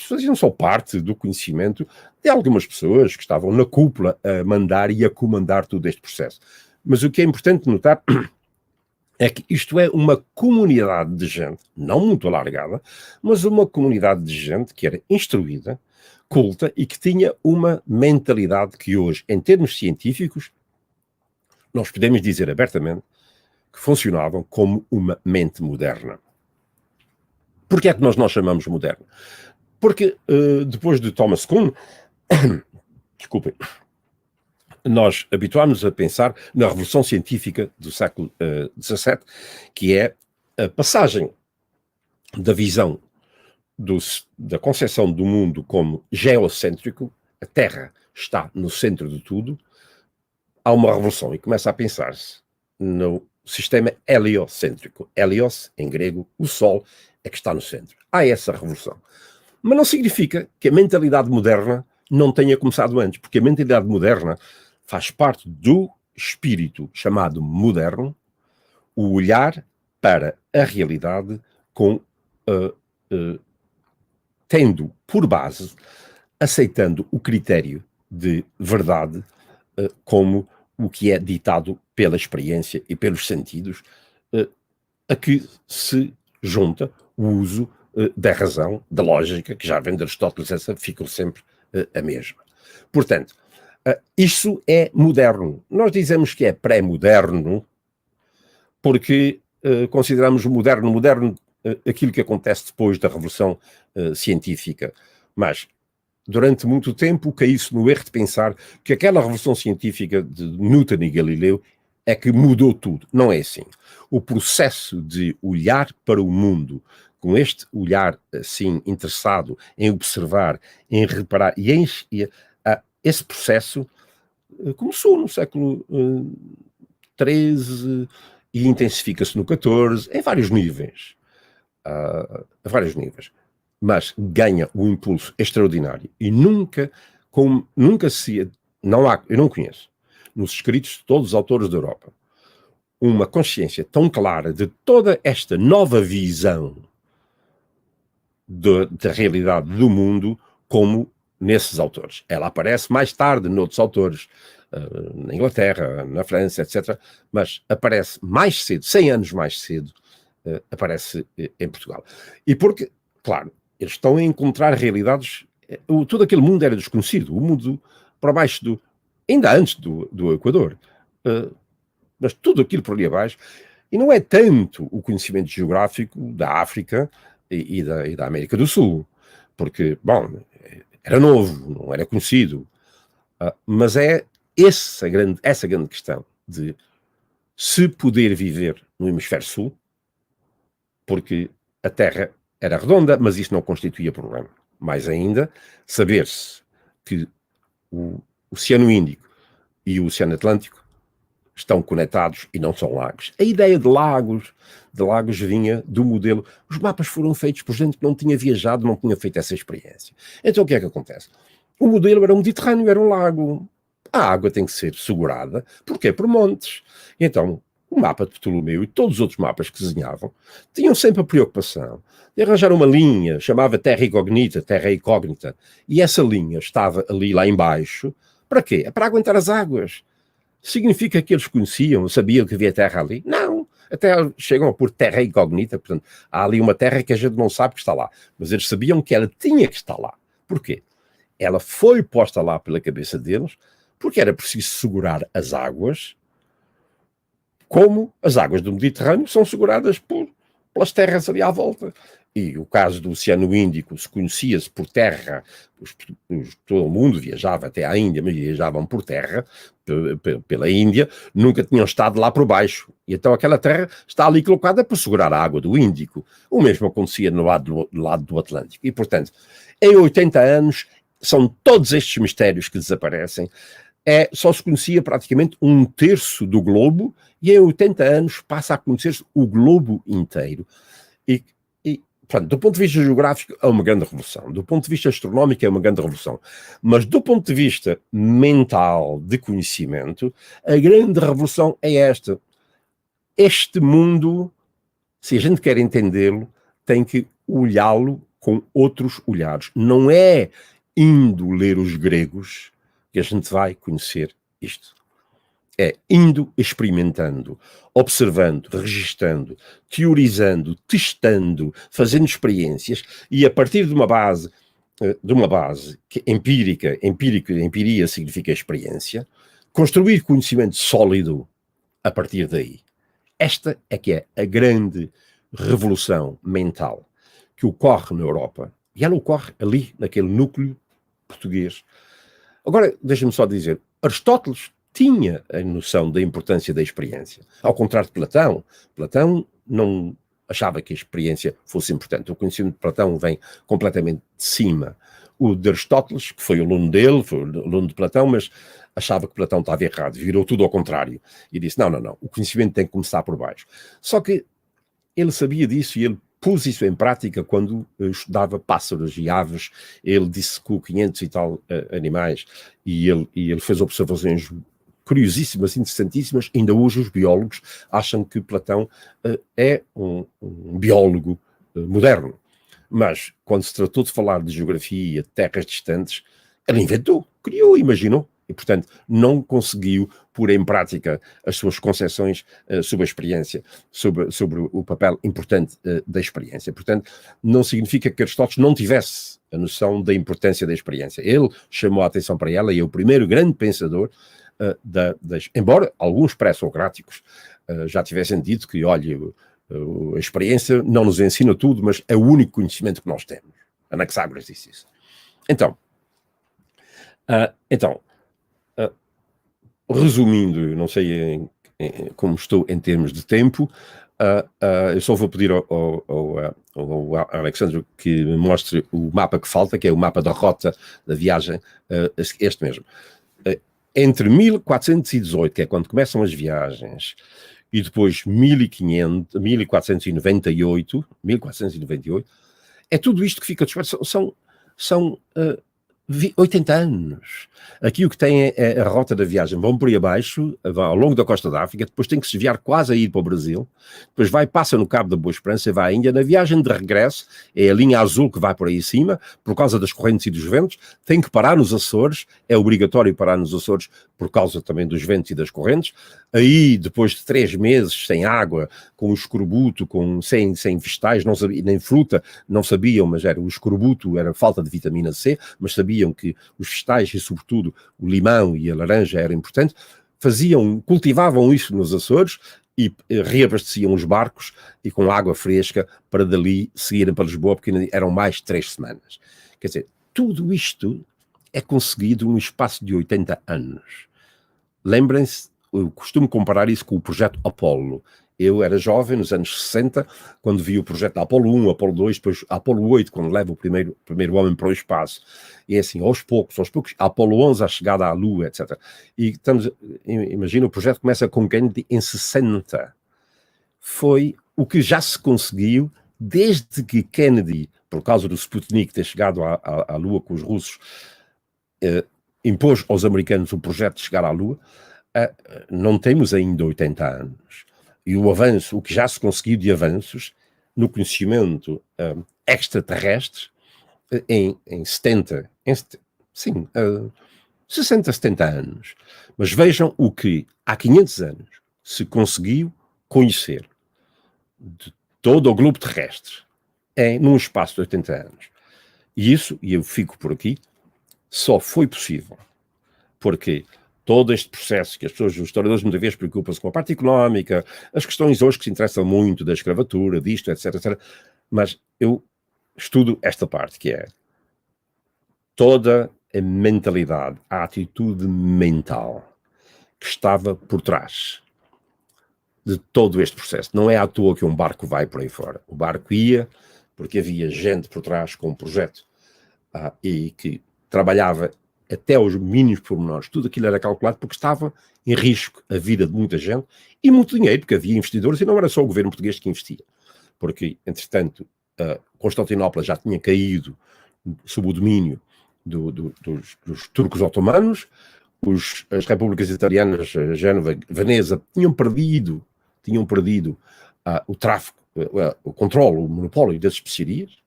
faziam só parte do conhecimento de algumas pessoas que estavam na cúpula a mandar e a comandar todo este processo. Mas o que é importante notar é que isto é uma comunidade de gente, não muito alargada, mas uma comunidade de gente que era instruída, culta e que tinha uma mentalidade que hoje, em termos científicos, nós podemos dizer abertamente que funcionavam como uma mente moderna. Porquê é que nós chamamos moderno? Porque depois de Thomas Kuhn, desculpem, nós habituámos a pensar na Revolução Científica do século XVII, que é a passagem da visão da concepção do mundo como geocêntrico, a Terra está no centro de tudo, há uma revolução e começa a pensar-se no sistema heliocêntrico. Helios, em grego, o Sol, é que está no centro. Há essa revolução. Mas não significa que a mentalidade moderna não tenha começado antes, porque a mentalidade moderna faz parte do espírito chamado moderno, o olhar para a realidade tendo por base, aceitando o critério de verdade como o que é ditado pela experiência e pelos sentidos, a que se junta o uso da razão, da lógica, que já vem de Aristóteles, essa ficam sempre a mesma. Portanto, isso é moderno. Nós dizemos que é pré-moderno porque consideramos moderno aquilo que acontece depois da Revolução Científica. Mas, durante muito tempo, caiu-se no erro de pensar que aquela Revolução Científica de Newton e Galileu é que mudou tudo. Não é assim. O processo de olhar para o mundo com este olhar assim interessado em observar, em reparar, esse processo começou no século XIII e intensifica-se no XIV, em vários níveis. A vários níveis. Mas ganha um impulso extraordinário e nunca se... eu não conheço, nos escritos de todos os autores da Europa, uma consciência tão clara de toda esta nova visão da realidade do mundo como nesses autores. Ela aparece mais tarde noutros autores, na Inglaterra, na França, etc. Mas aparece mais cedo, 100 anos mais cedo, aparece em Portugal. E porque, claro, eles estão a encontrar realidades... todo aquele mundo era desconhecido. O mundo para baixo ainda antes do Equador. Mas tudo aquilo por ali abaixo. E não é tanto o conhecimento geográfico da África e da América do Sul. Porque, bom, era novo, não era conhecido. Mas é essa grande questão de se poder viver no hemisfério sul, porque a Terra era redonda, mas isso não constituía problema. Mais ainda, saber-se que o Oceano Índico e o Oceano Atlântico estão conectados e não são lagos. A ideia de lagos vinha do modelo... Os mapas foram feitos por gente que não tinha viajado, não tinha feito essa experiência. Então o que é que acontece? O modelo era um Mediterrâneo, era um lago. A água tem que ser segurada. Porquê? Por montes. Então, o mapa de Ptolomeu e todos os outros mapas que desenhavam tinham sempre a preocupação de arranjar uma linha, chamava terra incógnita, e essa linha estava ali lá embaixo. Para quê? É para aguentar as águas. Significa que eles conheciam, sabiam que havia terra ali? Não. Até chegam a pôr terra incógnita, portanto, há ali uma terra que a gente não sabe que está lá. Mas eles sabiam que ela tinha que estar lá. Porquê? Ela foi posta lá pela cabeça deles, porque era preciso segurar as águas, como as águas do Mediterrâneo são seguradas pelas terras ali à volta. E o caso do Oceano Índico se conhecia-se por terra, todo o mundo viajava até à Índia, mas viajavam por terra, pela Índia, nunca tinham estado lá por baixo. E então aquela terra está ali colocada para segurar a água do Índico. O mesmo acontecia no lado do Atlântico. E, portanto, em 80 anos, são todos estes mistérios que desaparecem. Só se conhecia praticamente um terço do globo, e em 80 anos passa a conhecer-se o globo inteiro. E, portanto, do ponto de vista geográfico é uma grande revolução, do ponto de vista astronómico é uma grande revolução, mas do ponto de vista mental, de conhecimento, a grande revolução é esta. Este mundo, se a gente quer entendê-lo, tem que olhá-lo com outros olhares. Não é indo ler os gregos que a gente vai conhecer isto. É indo experimentando, observando, registando, teorizando, testando, fazendo experiências, e a partir de uma base que empiria significa experiência, construir conhecimento sólido a partir daí. Esta é que é a grande revolução mental que ocorre na Europa, e ela ocorre ali, naquele núcleo português. Agora, deixa-me só dizer, Aristóteles tinha a noção da importância da experiência. Ao contrário de Platão, Platão não achava que a experiência fosse importante. O conhecimento de Platão vem completamente de cima. O de Aristóteles, que foi aluno dele, foi aluno de Platão, mas achava que Platão estava errado, virou tudo ao contrário. E disse, não, o conhecimento tem que começar por baixo. Só que ele sabia disso e ele pus isso em prática quando estudava pássaros e aves. Ele dissecou 500 e tal animais e ele fez observações curiosíssimas, interessantíssimas. Ainda hoje os biólogos acham que Platão é um biólogo moderno. Mas quando se tratou de falar de geografia, de terras distantes, ele inventou, criou, imaginou. E, portanto, não conseguiu pôr em prática as suas concepções sobre a experiência, sobre o papel importante da experiência. Portanto, não significa que Aristóteles não tivesse a noção da importância da experiência. Ele chamou a atenção para ela e é o primeiro grande pensador, embora alguns pré-socráticos já tivessem dito que, olha, a experiência não nos ensina tudo, mas é o único conhecimento que nós temos. Anaxágoras disse isso. Então, resumindo, não sei como estou em termos de tempo, eu só vou pedir ao Alexandre que me mostre o mapa que falta, que é o mapa da rota da viagem, este mesmo. Entre 1418, que é quando começam as viagens, e depois 1498, é tudo isto que fica disperso. São 80 anos. Aqui o que tem é a rota da viagem. Vão por aí abaixo, ao longo da costa da África, depois tem que se desviar quase a ir para o Brasil, depois passa no Cabo da Boa Esperança e vai à Índia. Na viagem de regresso, é a linha azul que vai por aí acima, por causa das correntes e dos ventos, tem que parar nos Açores, é obrigatório parar nos Açores por causa também dos ventos e das correntes. Aí, depois de 3 meses sem água, com o escorbuto, sem vegetais, não sabia, nem fruta, não sabiam, mas era o escorbuto, era falta de vitamina C, mas sabiam que os vegetais e, sobretudo, o limão e a laranja era importante, cultivavam isso nos Açores e reabasteciam os barcos e com água fresca para dali seguirem para Lisboa, porque eram mais de 3 semanas. Quer dizer, tudo isto é conseguido num espaço de 80 anos. Lembrem-se, eu costumo comparar isso com o projeto Apollo. Eu era jovem, nos anos 60, quando vi o projeto Apollo 1, Apollo 2, depois Apollo 8, quando leva o primeiro homem para o espaço. E é assim, aos poucos, Apollo 11, a chegada à Lua, etc. E imagina, o projeto começa com Kennedy em 60. Foi o que já se conseguiu desde que Kennedy, por causa do Sputnik ter chegado à Lua com os russos, impôs aos americanos o projeto de chegar à Lua. Não temos ainda 80 anos. E o avanço, o que já se conseguiu de avanços no conhecimento extraterrestre em 60, 70 anos. Mas vejam o que há 500 anos se conseguiu conhecer de todo o globo terrestre num espaço de 80 anos. E isso, e eu fico por aqui, só foi possível porque todo este processo que as pessoas, os historiadores muitas vezes preocupam-se com a parte económica, as questões hoje que se interessam muito da escravatura, disto, etc, etc. Mas eu estudo esta parte, que é toda a mentalidade, a atitude mental que estava por trás de todo este processo. Não é à toa que um barco vai por aí fora. O barco ia porque havia gente por trás com um projeto e que trabalhava até aos mínimos pormenores. Tudo aquilo era calculado porque estava em risco a vida de muita gente e muito dinheiro, porque havia investidores e não era só o governo português que investia. Porque, entretanto, Constantinopla já tinha caído sob o domínio dos turcos otomanos, as repúblicas italianas, Génova, Veneza, tinham perdido o tráfico, o controle, o monopólio das especiarias,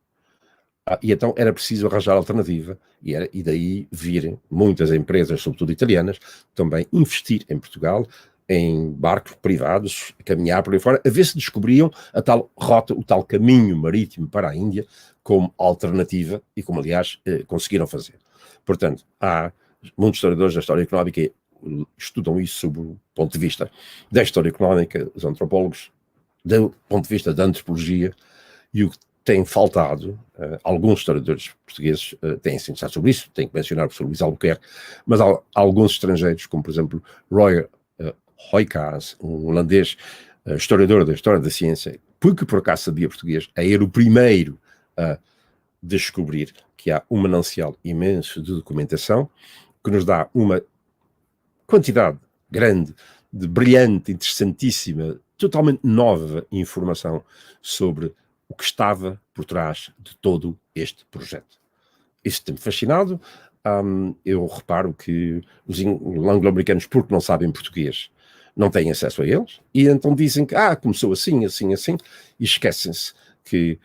e então era preciso arranjar alternativa, e daí vir muitas empresas, sobretudo italianas, também investir em Portugal, em barcos privados, a caminhar por aí fora, a ver se descobriam a tal rota, o tal caminho marítimo para a Índia, como alternativa, e como, aliás, conseguiram fazer. Portanto, há muitos historiadores da história económica que estudam isso sob o ponto de vista da história económica, os antropólogos, do ponto de vista da antropologia, e o que tem faltado, alguns historiadores portugueses têm se interessado sobre isso, tenho que mencionar o professor Luís Albuquerque, mas há alguns estrangeiros, como por exemplo Roy Hoykaas, um holandês historiador da história da ciência, porque por acaso sabia português, era o primeiro a descobrir que há um manancial imenso de documentação que nos dá uma quantidade grande de brilhante, interessantíssima, totalmente nova informação sobre o que estava por trás de todo este projeto. Isso tem-me fascinado. Eu reparo que os anglo-americanos, porque não sabem português, não têm acesso a eles, e então dizem que começou assim, assim, assim, e esquecem-se que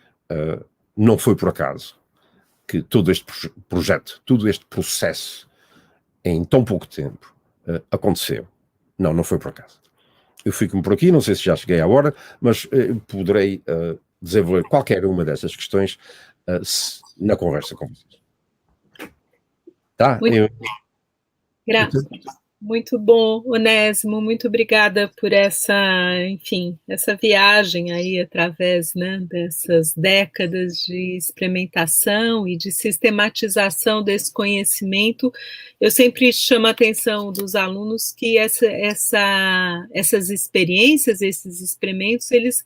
não foi por acaso que todo este projeto, todo este processo, em tão pouco tempo, aconteceu. Não foi por acaso. Eu fico-me por aqui, não sei se já cheguei à hora, mas poderei desenvolver qualquer uma dessas questões na conversa com vocês. Tá? Muito bom, Onésimo, muito obrigada por essa, enfim, essa viagem aí através, né, dessas décadas de experimentação e de sistematização desse conhecimento. Eu sempre chamo a atenção dos alunos que essas experiências, esses experimentos, eles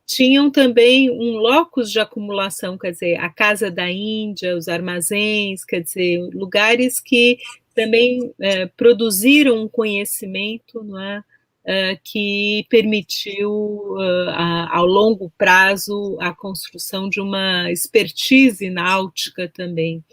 tinham também um locus de acumulação, quer dizer, a Casa da Índia, os armazéns, quer dizer, lugares que também produziram um conhecimento, não é, que permitiu, ao longo prazo, a construção de uma expertise náutica também.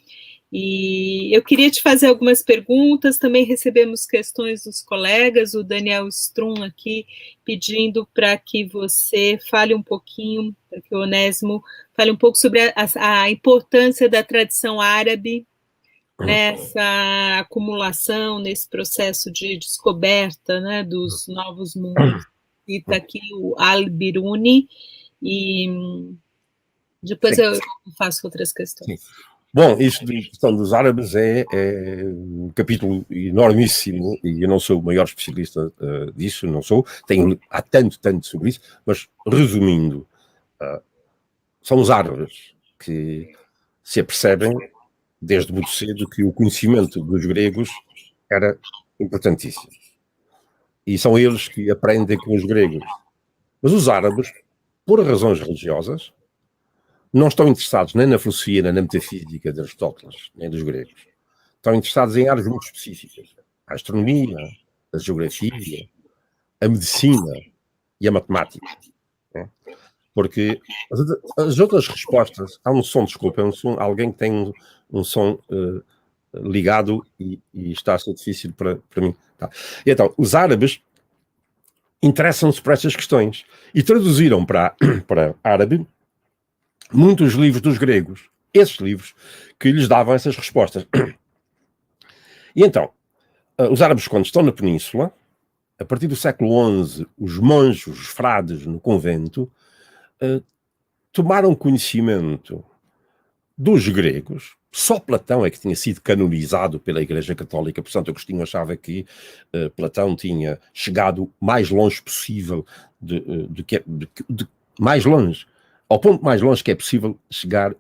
E eu queria te fazer algumas perguntas, também recebemos questões dos colegas, o Daniel Strum aqui pedindo para que você fale um pouquinho, para que o Onésimo fale um pouco sobre a importância da tradição árabe nessa acumulação, nesse processo de descoberta, né, dos novos mundos. Cita aqui o Al-Biruni, e depois eu faço outras questões. Sim. Bom, isto de questão dos árabes é um capítulo enormíssimo e eu não sou o maior especialista disso, não sou, há tanto sobre isso, mas resumindo, são os árabes que se apercebem desde muito cedo que o conhecimento dos gregos era importantíssimo. E são eles que aprendem com os gregos. Mas os árabes, por razões religiosas, não estão interessados nem na filosofia, nem na metafísica de Aristóteles, nem dos gregos. Estão interessados em áreas muito específicas. A astronomia, a geografia, a medicina e a matemática. Porque as outras respostas... Há um som, desculpa, alguém que tem um som ligado e está a ser difícil para mim. Tá. Então, os árabes interessam-se por estas questões e traduziram para árabe muitos livros dos gregos, esses livros que lhes davam essas respostas. E então, os árabes, quando estão na península, a partir do século XI, os monges, os frades no convento, tomaram conhecimento dos gregos. Só Platão é que tinha sido canonizado pela Igreja Católica, portanto Agostinho achava que Platão tinha chegado mais longe possível mais longe, ao ponto mais longe que é possível chegar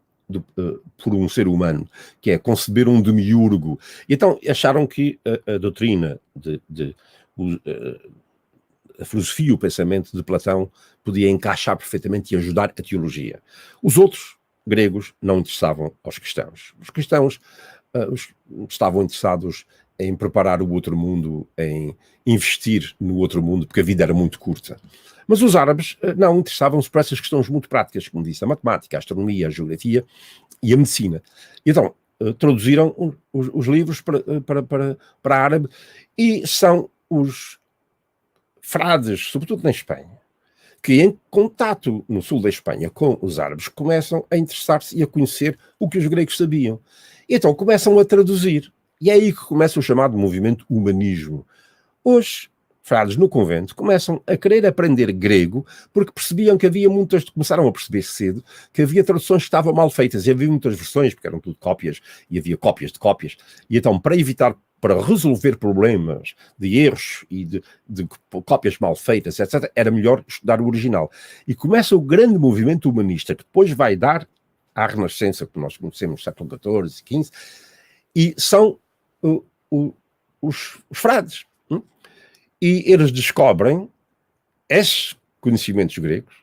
por um ser humano, que é conceber um demiurgo. E então acharam que a doutrina a filosofia e o pensamento de Platão podia encaixar perfeitamente e ajudar a teologia. Os outros gregos não interessavam aos cristãos. Os cristãos estavam interessados em preparar o outro mundo, em investir no outro mundo, porque a vida era muito curta. Mas os árabes não interessavam-se por essas questões muito práticas, como disse, a matemática, a astronomia, a geografia e a medicina. E então, traduziram os livros para árabe e são os frades, sobretudo na Espanha, que em contato no sul da Espanha com os árabes começam a interessar-se e a conhecer o que os gregos sabiam. E então começam a traduzir. E é aí que começa o chamado movimento humanismo. Os frades no convento começam a querer aprender grego porque percebiam que havia começaram a perceber cedo que havia traduções que estavam mal feitas e havia muitas versões, porque eram tudo cópias e havia cópias de cópias. E então, para resolver problemas de erros e de cópias mal feitas, etc., era melhor estudar o original. E começa o grande movimento humanista, que depois vai dar à Renascença, que nós conhecemos no século XIV e XV, e são os frades. E eles descobrem esses conhecimentos gregos,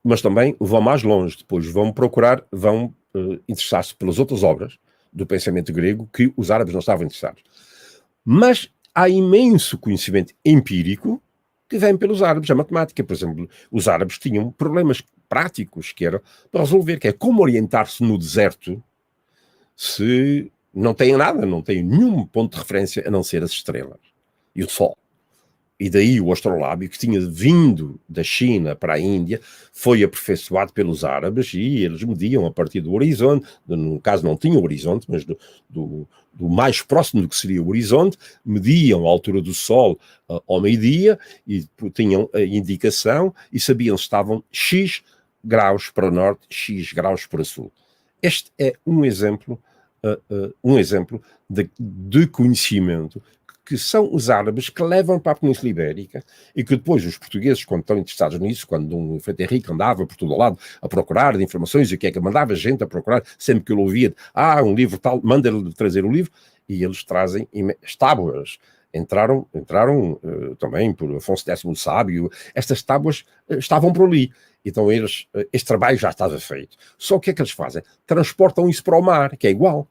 mas também vão mais longe, depois vão interessar-se pelas outras obras do pensamento grego que os árabes não estavam interessados. Mas há imenso conhecimento empírico que vem pelos árabes. A matemática, por exemplo, os árabes tinham problemas práticos que era para resolver, que é como orientar-se no deserto se não têm nada, não têm nenhum ponto de referência a não ser as estrelas e o sol. E daí o astrolábio, que tinha vindo da China para a Índia, foi aperfeiçoado pelos árabes e eles mediam a partir do horizonte, no caso não tinha horizonte, mas do mais próximo do que seria o horizonte, mediam a altura do Sol ao meio-dia e tinham a indicação e sabiam se estavam X graus para o norte, X graus para o sul. Este é um exemplo de conhecimento que são os árabes que levam para a Península Ibérica e que depois os portugueses, quando estão interessados nisso, quando o Frei Henrique andava por todo o lado a procurar de informações e o que é que mandava gente a procurar, sempre que ele ouvia, um livro tal, manda-lhe trazer o livro, e eles trazem as tábuas. Entraram também por Afonso X o Sábio, estas tábuas estavam por ali. Então este trabalho já estava feito. Só o que é que eles fazem? Transportam isso para o mar, que é igual.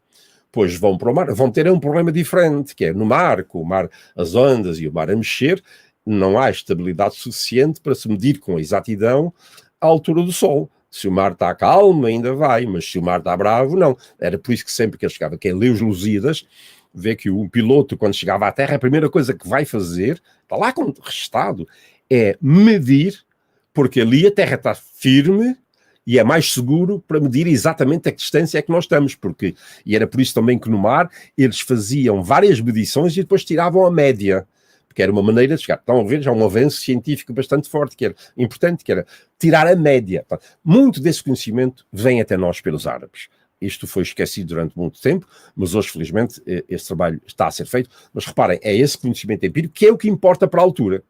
Pois vão para o mar, vão ter um problema diferente, que é no mar, com o mar, as ondas e o mar a mexer, não há estabilidade suficiente para se medir com exatidão a altura do sol. Se o mar está calmo, ainda vai, mas se o mar está bravo, não. Era por isso que sempre que ele chegava, que é ler os Lusíadas, vê que o piloto, quando chegava à Terra, a primeira coisa que vai fazer, está lá registado, é medir, porque ali a Terra está firme, e é mais seguro para medir exatamente a que distância é que nós estamos, e era por isso também que no mar eles faziam várias medições e depois tiravam a média, porque era uma maneira de chegar. Estão a ver, já um avanço científico bastante forte, que era importante, que era tirar a média. Muito desse conhecimento vem até nós pelos árabes. Isto foi esquecido durante muito tempo, mas hoje, felizmente, esse trabalho está a ser feito. Mas reparem, é esse conhecimento empírico que é o que importa para a altura,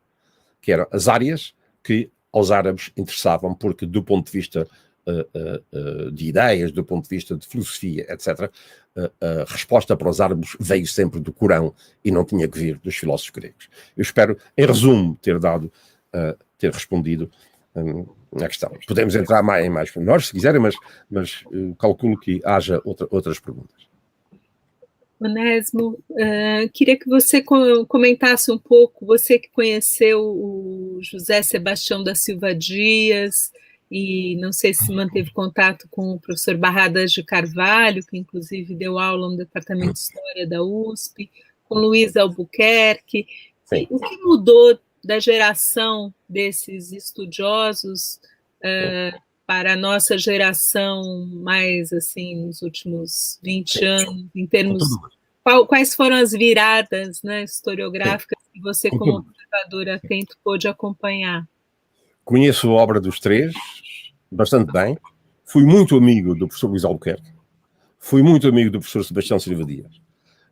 que eram as áreas que aos árabes interessavam, porque do ponto de vista de ideias, do ponto de vista de filosofia, etc., a resposta para os árabes veio sempre do Corão e não tinha que vir dos filósofos gregos. Eu espero, em resumo, ter respondido à questão. Podemos entrar em mais pormenores, se quiserem, mas calculo que haja outras perguntas. Onésimo, queria que você comentasse um pouco, você que conheceu o José Sebastião da Silva Dias, e não sei se manteve contato com o professor Barradas de Carvalho, que inclusive deu aula no Departamento de História da USP, com Luiz Albuquerque. Sim. O que mudou da geração desses estudiosos para a nossa geração mais, assim, nos últimos 20 anos, em termos... Quais foram as viradas, né, historiográficas que você, como observador atento, pôde acompanhar? Conheço a obra dos três bastante bem. Fui muito amigo do professor Luís Albuquerque. Fui muito amigo do professor Sebastião Silva Dias.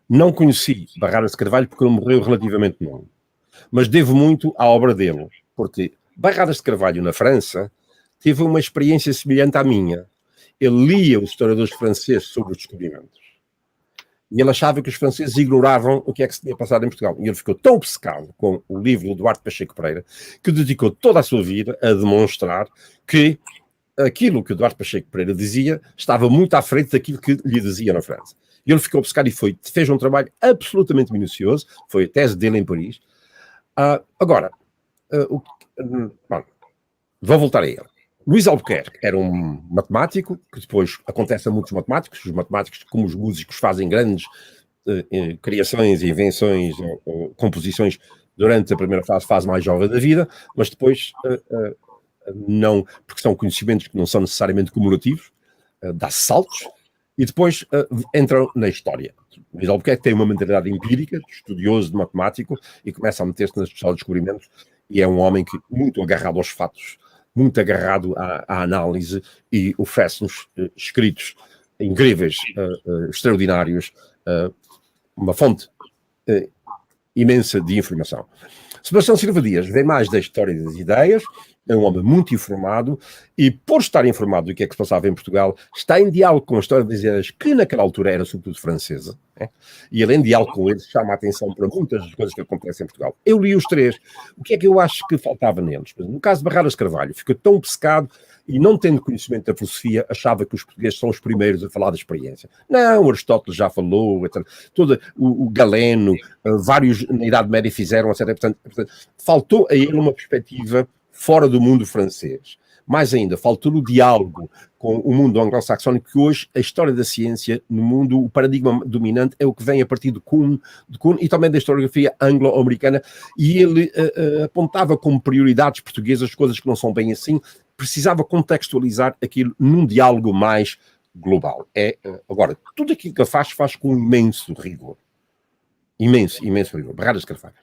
Não conheci Barradas de Carvalho porque ele morreu relativamente novo. Mas devo muito à obra dele, porque Barradas de Carvalho, na França, teve uma experiência semelhante à minha. Ele lia os historiadores franceses sobre os descobrimentos. E ele achava que os franceses ignoravam o que é que se tinha passado em Portugal. E ele ficou tão obcecado com o livro do Duarte Pacheco Pereira que dedicou toda a sua vida a demonstrar que aquilo que o Duarte Pacheco Pereira dizia estava muito à frente daquilo que lhe dizia na França. E ele ficou obcecado e fez um trabalho absolutamente minucioso. Foi a tese dele em Paris. Vou voltar a ele. Luís Albuquerque era um matemático, que depois acontece a muitos matemáticos. Os matemáticos, como os músicos, fazem grandes criações, invenções, composições durante a primeira fase mais jovem da vida, mas depois não, porque são conhecimentos que não são necessariamente cumulativos, dá-se saltos, e depois entram na história. Luís Albuquerque tem uma mentalidade empírica, de estudioso, de matemático, e começa a meter-se nos descobrimentos, e é um homem que muito agarrado aos fatos, muito agarrado à análise, e oferece-nos escritos incríveis, extraordinários, uma fonte imensa de informação. Sebastião Silva Dias vem mais da história das ideias, é um homem muito informado e, por estar informado do que é que se passava em Portugal, está em diálogo com a história das ideias, que naquela altura era sobretudo francesa, né? E ele, em diálogo com eles, chama a atenção para muitas das coisas que acontecem em Portugal. Eu li os três. O que é que eu acho que faltava neles? No caso de Barradas de Carvalho, ficou tão obcecado e, não tendo conhecimento da filosofia, achava que os portugueses são os primeiros a falar da experiência. Não, Aristóteles já falou, etc. Todo o Galeno, vários na Idade Média fizeram, etc. Portanto, faltou a ele uma perspectiva fora do mundo francês. Mais ainda, faltou o diálogo com o mundo anglo-saxónico, que hoje a história da ciência no mundo, o paradigma dominante é o que vem a partir de Kuhn e também da historiografia anglo-americana, e ele apontava como prioridades portuguesas coisas que não são bem assim, precisava contextualizar aquilo num diálogo mais global. Agora, tudo aquilo que ele faz com imenso rigor. Imenso rigor. Barradas de Carvalho.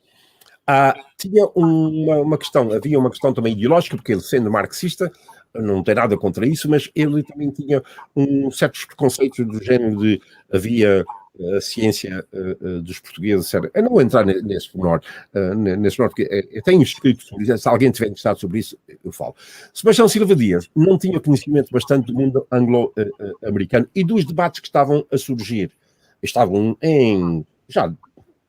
Tinha havia uma questão também ideológica, porque ele, sendo marxista, não tem nada contra isso, mas ele também tinha certos preconceitos do género de havia a ciência dos portugueses, eu não vou entrar nesse pormenor, porque eu tenho escrito sobre isso, se alguém tiver interessado sobre isso, eu falo. Sebastião Silva Dias não tinha conhecimento bastante do mundo anglo-americano e dos debates que estavam a surgir. Estavam já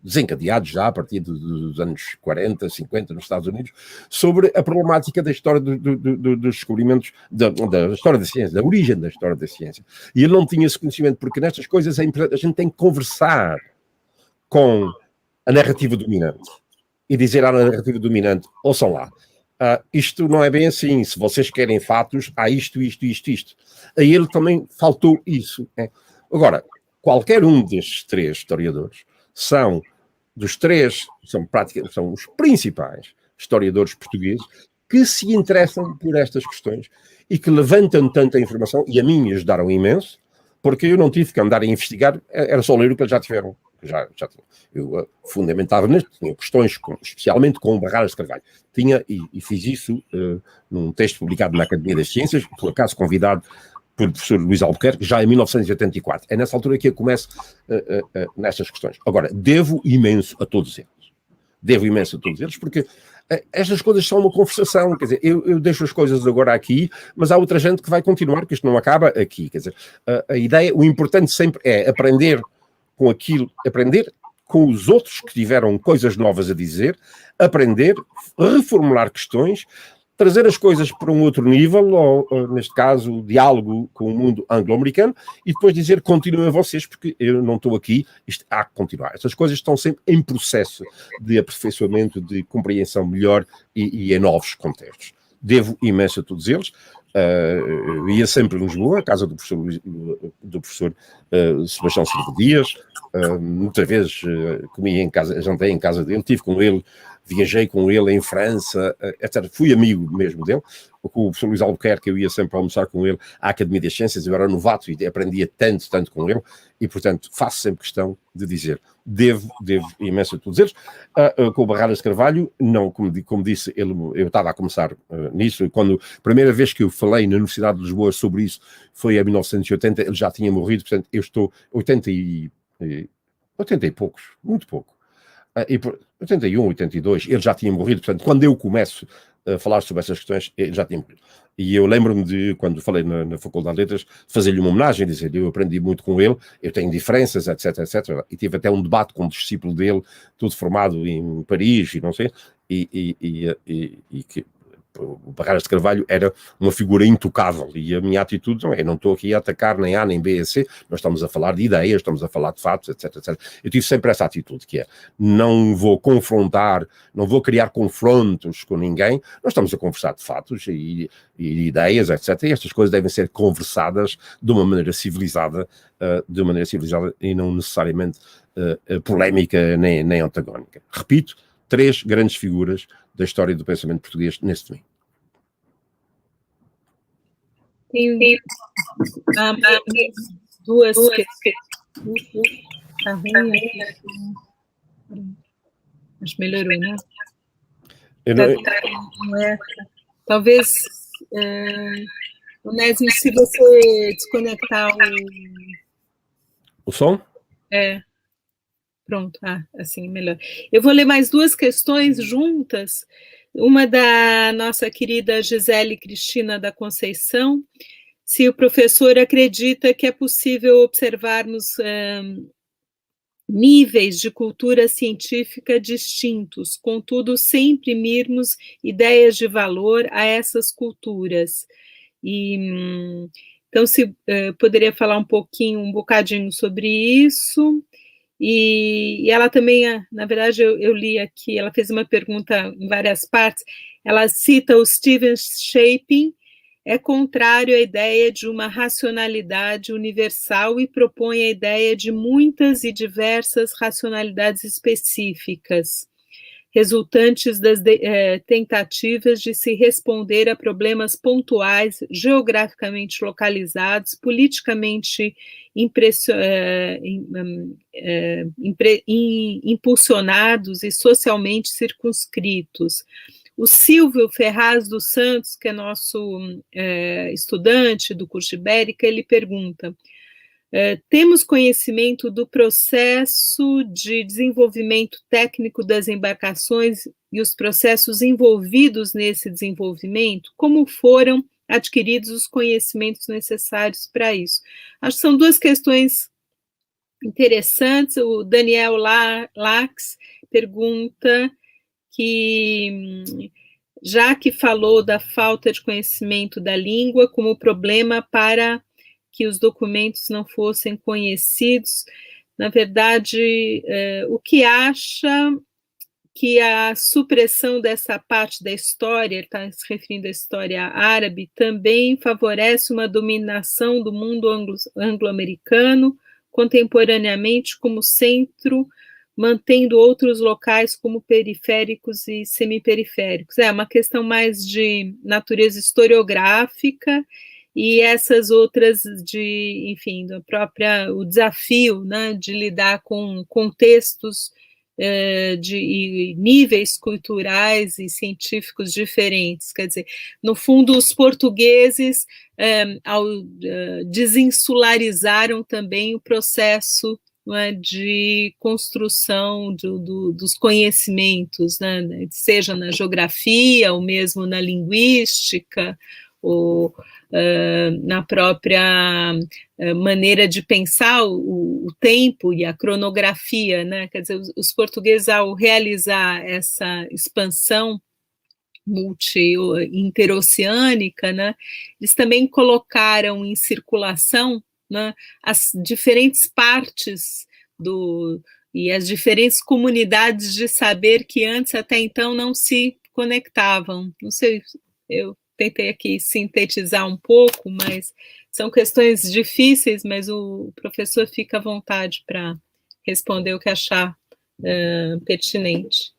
desencadeados já a partir dos anos 40, 50 nos Estados Unidos, sobre a problemática da história dos descobrimentos, da história da ciência, da origem da história da ciência. E ele não tinha esse conhecimento, porque nestas coisas é importante, a gente tem que conversar com a narrativa dominante e dizer à narrativa dominante, ouçam lá, isto não é bem assim, se vocês querem fatos, há isto. A ele também faltou isso. Agora, qualquer um destes três historiadores são os principais historiadores portugueses que se interessam por estas questões e que levantam tanta informação, e a mim me ajudaram imenso, porque eu não tive que andar a investigar, era só ler o que eles já tiveram. Eu fundamentava nisto, tinha questões, especialmente com Barradas de Carvalho. E fiz isso num texto publicado na Academia das Ciências, por acaso convidado pelo professor Luís Albuquerque, já em 1984. É nessa altura que eu começo nestas questões. Agora, devo imenso a todos eles, porque estas coisas são uma conversação, quer dizer, eu deixo as coisas agora aqui, mas há outra gente que vai continuar, que isto não acaba aqui, quer dizer, a ideia, o importante sempre é aprender com aquilo, aprender com os outros que tiveram coisas novas a dizer, aprender, reformular questões, trazer as coisas para um outro nível, ou neste caso, o diálogo com o mundo anglo-americano, e depois dizer, continuem vocês, porque eu não estou aqui, isto há que continuar. Estas coisas estão sempre em processo de aperfeiçoamento, de compreensão melhor e em novos contextos. Devo imenso a todos eles. Eu ia sempre a Lisboa, à casa do professor Sebastião Silva Dias, muitas vezes comia em casa, jantei em casa dele, estive com ele, viajei com ele em França, etc. Fui amigo mesmo dele. Com o professor Luís Albuquerque, eu ia sempre almoçar com ele à Academia das Ciências, eu era novato e aprendia tanto com ele, e portanto faço sempre questão de dizer, devo imenso a todos eles. Com o Barradas de Carvalho, não, como disse, eu estava a começar nisso, quando a primeira vez que eu falei na Universidade de Lisboa sobre isso foi em 1980, ele já tinha morrido, portanto eu estou 80 e poucos, muito pouco. 81, 82, ele já tinha morrido, portanto, quando eu começo a falar sobre essas questões, ele já tinha morrido. E eu lembro-me de, quando falei na Faculdade de Letras, fazer-lhe uma homenagem, dizer, eu aprendi muito com ele, eu tenho diferenças, etc, e tive até um debate com um discípulo dele, tudo formado em Paris, e não sei, e que o Barradas de Carvalho era uma figura intocável, e a minha atitude não é, não estou aqui a atacar nem A nem B nem C, nós estamos a falar de ideias, estamos a falar de fatos, etc. Eu tive sempre essa atitude, que é, não vou confrontar, não vou criar confrontos com ninguém, nós estamos a conversar de fatos e ideias, etc. E estas coisas devem ser conversadas de uma maneira civilizada e não necessariamente polémica nem antagónica. Repito, 3 grandes figuras da história do pensamento português neste domingo. Tem duas questões. Tá ruim aqui. Acho que melhorou, né? Talvez, Onésimo, se você desconectar o som? Pronto, assim, melhor. Eu vou ler mais 2 questões juntas, uma da nossa querida Gisele Cristina da Conceição, se o professor acredita que é possível observarmos níveis de cultura científica distintos, contudo, sem imprimirmos ideias de valor a essas culturas. Então, se poderia falar um bocadinho sobre isso. E ela também, na verdade, eu li aqui, ela fez uma pergunta em várias partes, ela cita o Stephen Shaping, é contrário à ideia de uma racionalidade universal e propõe a ideia de muitas e diversas racionalidades específicas, resultantes das tentativas de se responder a problemas pontuais, geograficamente localizados, politicamente impulsionados e socialmente circunscritos. O Silvio Ferraz dos Santos, que é nosso estudante do curso Ibérica, ele pergunta, temos conhecimento do processo de desenvolvimento técnico das embarcações e os processos envolvidos nesse desenvolvimento? Como foram adquiridos os conhecimentos necessários para isso? Acho que são duas questões interessantes. O Daniel Lax pergunta que, já que falou da falta de conhecimento da língua como problema para que os documentos não fossem conhecidos, na verdade, o que acha que a supressão dessa parte da história, ele está se referindo à história árabe, também favorece uma dominação do mundo anglo-americano contemporaneamente como centro, mantendo outros locais como periféricos e semiperiféricos. É uma questão mais de natureza historiográfica, e essas outras de, enfim, o desafio, né, de lidar com contextos de níveis culturais e científicos diferentes. Quer dizer, no fundo, os portugueses, desinsularizaram também o processo, né, de construção dos conhecimentos, né, seja na geografia, ou mesmo na linguística, ou na própria maneira de pensar o tempo e a cronografia, né? Quer dizer, os portugueses, ao realizar essa expansão interoceânica, né, eles também colocaram em circulação, né, as diferentes partes e as diferentes comunidades de saber que antes, até então, não se conectavam. Não sei, eu tentei aqui sintetizar um pouco, mas são questões difíceis, mas o professor fica à vontade para responder o que achar pertinente.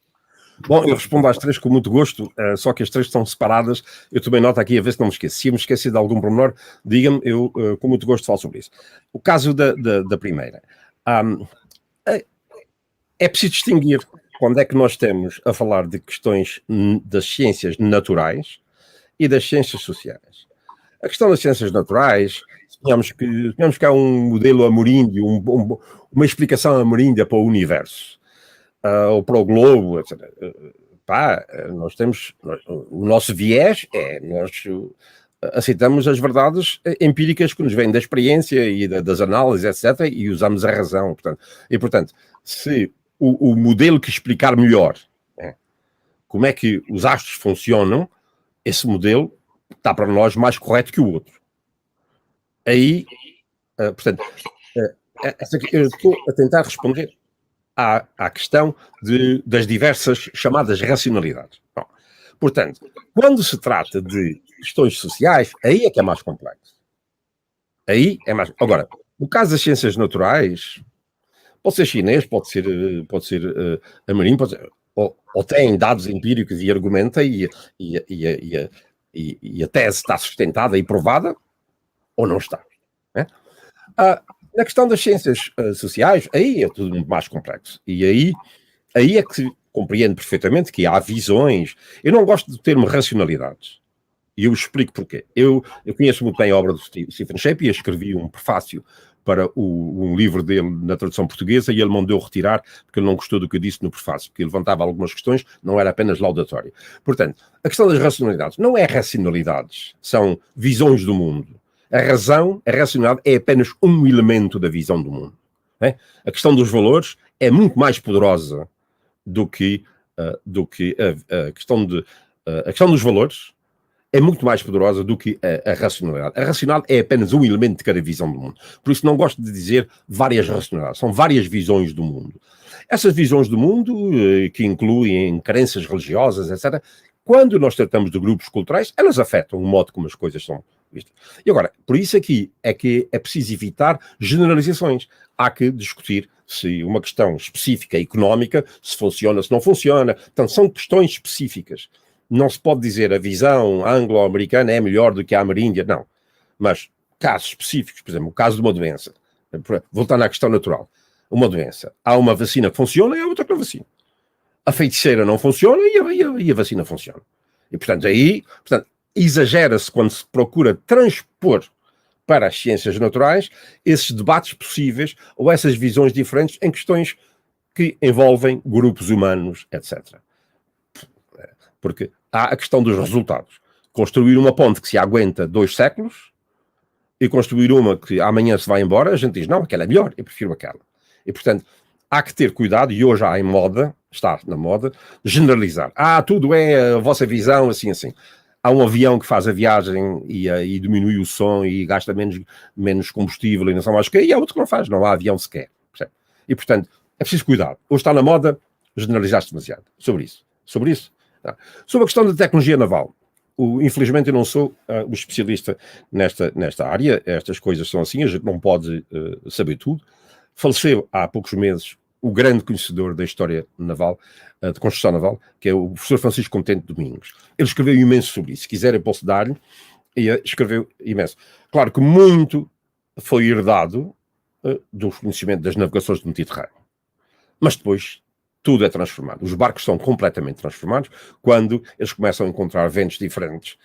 Bom, eu respondo às três com muito gosto, só que as três estão separadas. Eu tomei nota aqui a ver se não me esqueço. Se eu me esqueci de algum pormenor, diga-me, eu com muito gosto falo sobre isso. O caso da primeira. É preciso distinguir quando é que nós estamos a falar de questões das ciências naturais e das ciências sociais. A questão das ciências naturais, suponhamos que há um modelo ameríndio, uma explicação ameríndia para o universo, ou para o globo, etc. O nosso viés nós aceitamos as verdades empíricas que nos vêm da experiência e das análises, etc., e usamos a razão. Portanto, se o modelo que explicar melhor como é que os astros funcionam, esse modelo está para nós mais correto que o outro. Aí, portanto, eu estou a tentar responder à questão das diversas chamadas racionalidades. Bom, portanto, quando se trata de questões sociais, aí é que é mais complexo. Aí é mais... Agora, no caso das ciências naturais, pode ser chinês, pode ser ameríndio, pode ser... Ou tem dados empíricos e argumenta e a tese está sustentada e provada, ou não está. Né? Na questão das ciências sociais, aí é tudo muito mais complexo. E aí é que se compreende perfeitamente que há visões. Eu não gosto do termo racionalidades. E eu explico porquê. Eu conheço muito bem a obra do Stephen Shapiro e escrevi um prefácio para um livro dele na tradução portuguesa e ele mandou retirar porque ele não gostou do que eu disse no prefácio, porque ele levantava algumas questões, não era apenas laudatório. Portanto, a questão das racionalidades não é racionalidades, são visões do mundo. A racionalidade é apenas um elemento da visão do mundo. Né? A questão dos valores é muito mais poderosa do que a questão dos valores é muito mais poderosa do que a racionalidade. A racionalidade é apenas um elemento de cada visão do mundo. Por isso não gosto de dizer várias racionalidades. São várias visões do mundo. Essas visões do mundo, que incluem crenças religiosas, etc., quando nós tratamos de grupos culturais, elas afetam o modo como as coisas são vistas. E agora, por isso aqui é que é preciso evitar generalizações. Há que discutir se uma questão específica económica, se funciona, se não funciona. Portanto, são questões específicas. Não se pode dizer a visão anglo-americana é melhor do que a ameríndia, não. Mas casos específicos, por exemplo, o caso de uma doença, voltando à questão natural, uma doença, há uma vacina que funciona e há outra que não vacina. A feiticeira não funciona e a vacina funciona. E, portanto, exagera-se quando se procura transpor para as ciências naturais esses debates possíveis ou essas visões diferentes em questões que envolvem grupos humanos, etc. Porque há a questão dos resultados. Construir uma ponte que se aguenta 2 séculos e construir uma que amanhã se vai embora, a gente diz, não, aquela é melhor, eu prefiro aquela. E, portanto, há que ter cuidado, e hoje há em moda, está na moda, generalizar. Tudo é a vossa visão, assim, assim. Há um avião que faz a viagem e diminui o som e gasta menos combustível e não sei mais o que, e há outro que não faz, não há avião sequer. Percebe? E, portanto, é preciso cuidado. Hoje está na moda generalizar-se demasiado sobre isso. Sobre a questão da tecnologia naval. Infelizmente eu não sou o especialista nesta área, estas coisas são assim, a gente não pode saber tudo. Faleceu há poucos meses o grande conhecedor da história naval, de construção naval, que é o professor Francisco Contente Domingos. Ele escreveu imenso sobre isso. Se quiser eu posso dar-lhe, e escreveu imenso. Claro que muito foi herdado do conhecimento das navegações do Mediterrâneo. Mas depois tudo é transformado. Os barcos são completamente transformados quando eles começam a encontrar ventos diferentes,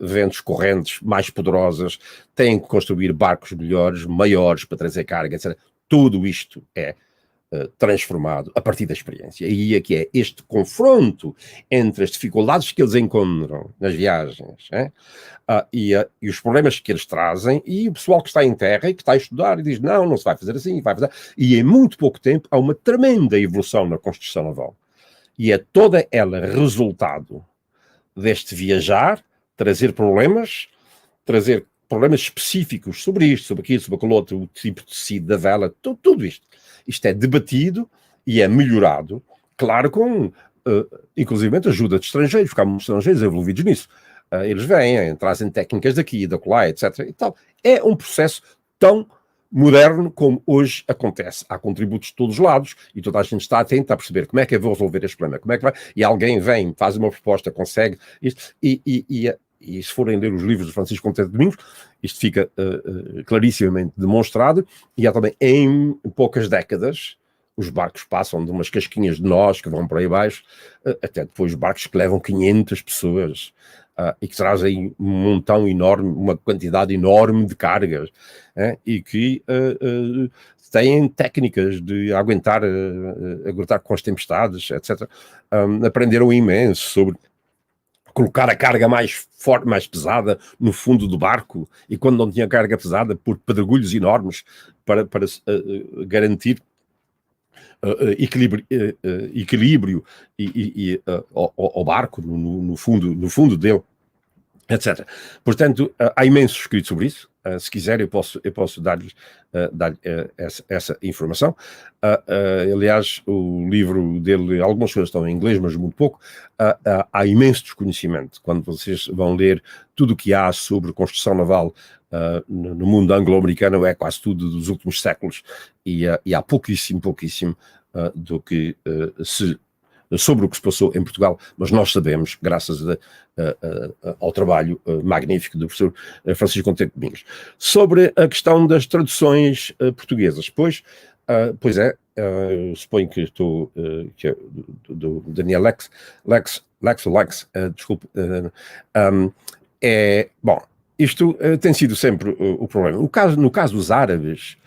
ventos correntes mais poderosas, têm que construir barcos melhores, maiores para trazer carga, etc. Tudo isto é transformado a partir da experiência. E aqui é este confronto entre as dificuldades que eles encontram nas viagens e os problemas que eles trazem e o pessoal que está em terra e que está a estudar e diz não se vai fazer assim, vai fazer. E em muito pouco tempo há uma tremenda evolução na construção naval. E é toda ela resultado deste viajar, trazer problemas específicos sobre isto, sobre aquilo, sobre aquele outro, o tipo de tecido da vela, tudo isto. Isto é debatido e é melhorado, claro, com, inclusive, ajuda de estrangeiros, porque há muitos estrangeiros envolvidos nisso. Eles vêm, trazem técnicas daqui, da colar, etc. E tal. É um processo tão moderno como hoje acontece. Há contributos de todos os lados e toda a gente está atenta a perceber como é que eu vou resolver este problema, como é que vai, e alguém vem, faz uma proposta, consegue isto, e se forem ler os livros de Francisco Contente Domingos, isto fica clarissimamente demonstrado, e há também, em poucas décadas, os barcos passam de umas casquinhas de nós que vão para aí abaixo, até depois barcos que levam 500 pessoas e que trazem um montão enorme, uma quantidade enorme de cargas, e que têm técnicas de aguentar com as tempestades, etc. Aprenderam imenso sobre colocar a carga mais forte, mais pesada no fundo do barco, e quando não tinha carga pesada, por pedregulhos enormes para garantir equilíbrio ao barco no fundo dele, etc. Portanto, há imenso escrito sobre isso. Se quiser, eu posso dar-lhe essa informação. Aliás, o livro dele, algumas coisas estão em inglês, mas muito pouco. Há imenso desconhecimento. Quando vocês vão ler tudo o que há sobre construção naval no mundo anglo-americano, é quase tudo dos últimos séculos, e há pouquíssimo do que sobre o que se passou em Portugal, mas nós sabemos, graças ao trabalho magnífico do professor Francisco Contente Domingos. Sobre a questão das traduções portuguesas, pois suponho que estou, que é do Daniel Lex, desculpe, bom, isto tem sido sempre o problema. No caso dos árabes,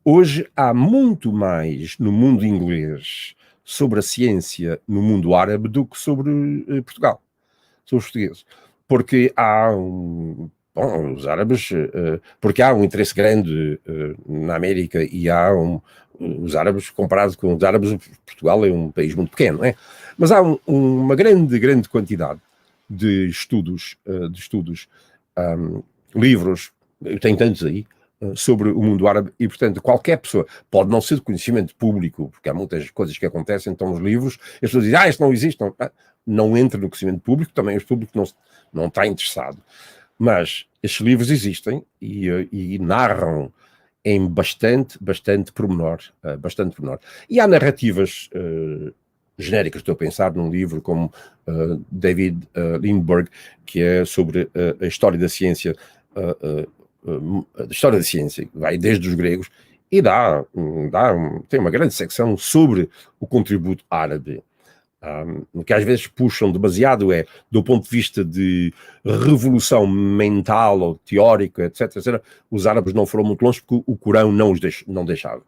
hoje há muito mais no mundo inglês sobre a ciência no mundo árabe do que sobre Portugal, sobre os portugueses. Porque há os árabes, porque há um interesse grande na América e há os árabes, comparado com os árabes, Portugal é um país muito pequeno, não é? Mas há uma grande quantidade de estudos, livros, eu tenho tantos aí, sobre o mundo árabe, e portanto qualquer pessoa, pode não ser de conhecimento público, porque há muitas coisas que acontecem, então os livros, as pessoas dizem, isso não existe, não entra no conhecimento público, também o público não está interessado, mas estes livros existem e narram em bastante pormenor, e há narrativas genéricas. Estou a pensar num livro como David Lindbergh, que é sobre a história da ciência, vai desde os gregos, e tem uma grande secção sobre o contributo árabe que às vezes puxam demasiado do ponto de vista de revolução mental ou teórica, etc, etc. Os árabes não foram muito longe porque o Corão não não deixava.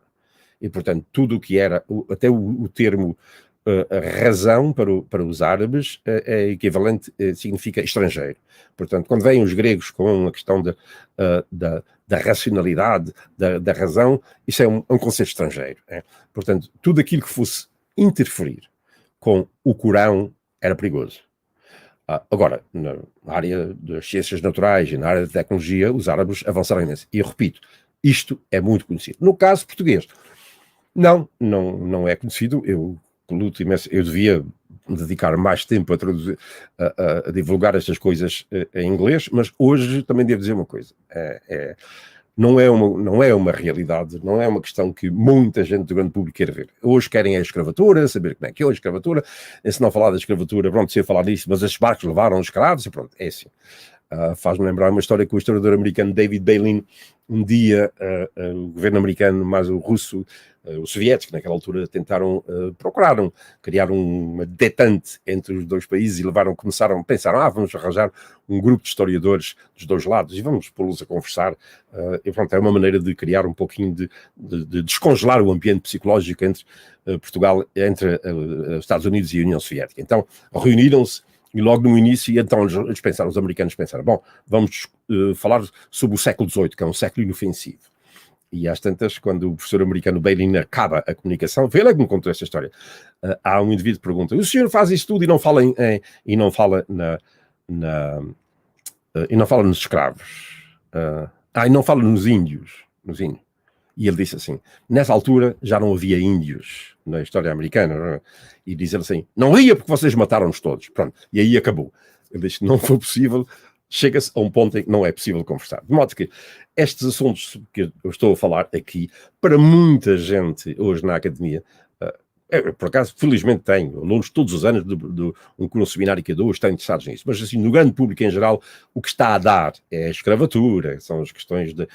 E, portanto, tudo o que era, até o termo razão para os árabes é equivalente, significa estrangeiro. Portanto, quando vêm os gregos com a questão da racionalidade, da razão, isso é um conceito estrangeiro. Portanto, tudo aquilo que fosse interferir com o Corão era perigoso. Agora, na área das ciências naturais e na área da tecnologia, os árabes avançaram imenso. E eu repito, isto é muito conhecido. No caso português, não é conhecido. Eu luto imenso. Eu devia dedicar mais tempo a traduzir, a divulgar estas coisas em inglês, mas hoje também devo dizer uma coisa. Não é uma realidade, não é uma questão que muita gente do grande público quer ver. Hoje querem a escravatura, saber como é que é a escravatura. Se não falar da escravatura, pronto, sei falar disso, mas esses barcos levaram escravos e pronto, é assim. Faz-me lembrar uma história que o historiador americano David Bailyn, um dia o governo americano, mais o russo, os soviéticos, naquela altura, procuraram criar uma detente entre os dois países e pensaram, vamos arranjar um grupo de historiadores dos dois lados e vamos pô-los a conversar. E pronto, é uma maneira de criar um pouquinho, de descongelar o ambiente psicológico entre Portugal, entre os Estados Unidos e a União Soviética. Então, reuniram-se. E logo no início, então os americanos pensaram, bom, vamos falar sobre o século XVIII, que é um século inofensivo. E às tantas, quando o professor americano Bailyn acaba a comunicação, foi ele que me contou essa história. Há um indivíduo que pergunta, o senhor faz isso tudo e não fala e não fala nos escravos. E não fala nos índios. E ele disse assim, nessa altura já não havia índios na história americana, e diz ele assim, não ia porque vocês mataram-nos todos, pronto, e aí acabou. Ele disse, não foi possível, chega-se a um ponto em que não é possível conversar. De modo que estes assuntos que eu estou a falar aqui, para muita gente hoje na academia, por acaso, felizmente tenho alunos todos os anos um curso seminário que eu dou, estão interessados nisso, mas assim, no grande público em geral, o que está a dar é a escravatura, são as questões de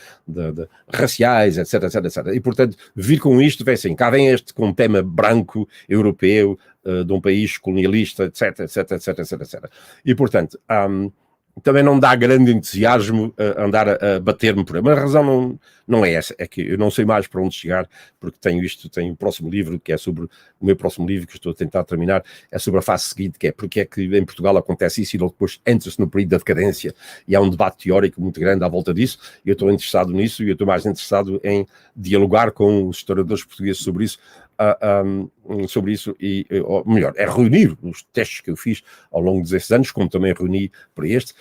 raciais, etc, etc, etc. E, portanto, vir com isto, vem assim, cá vem este com um tema branco, europeu, de um país colonialista, etc, etc, etc, etc, etc. E, portanto, também não dá grande entusiasmo andar a bater-me por aí. Mas a razão não é essa, é que eu não sei mais para onde chegar, porque tenho o próximo livro, que é sobre o meu próximo livro, que estou a tentar terminar, é sobre a fase seguinte, que é porque é que em Portugal acontece isso e logo depois entra-se no período da decadência, e há um debate teórico muito grande à volta disso, e eu estou interessado nisso, e eu estou mais interessado em dialogar com os historiadores portugueses sobre isso, ou melhor, é reunir os testes que eu fiz ao longo desses anos, como também reuni para este,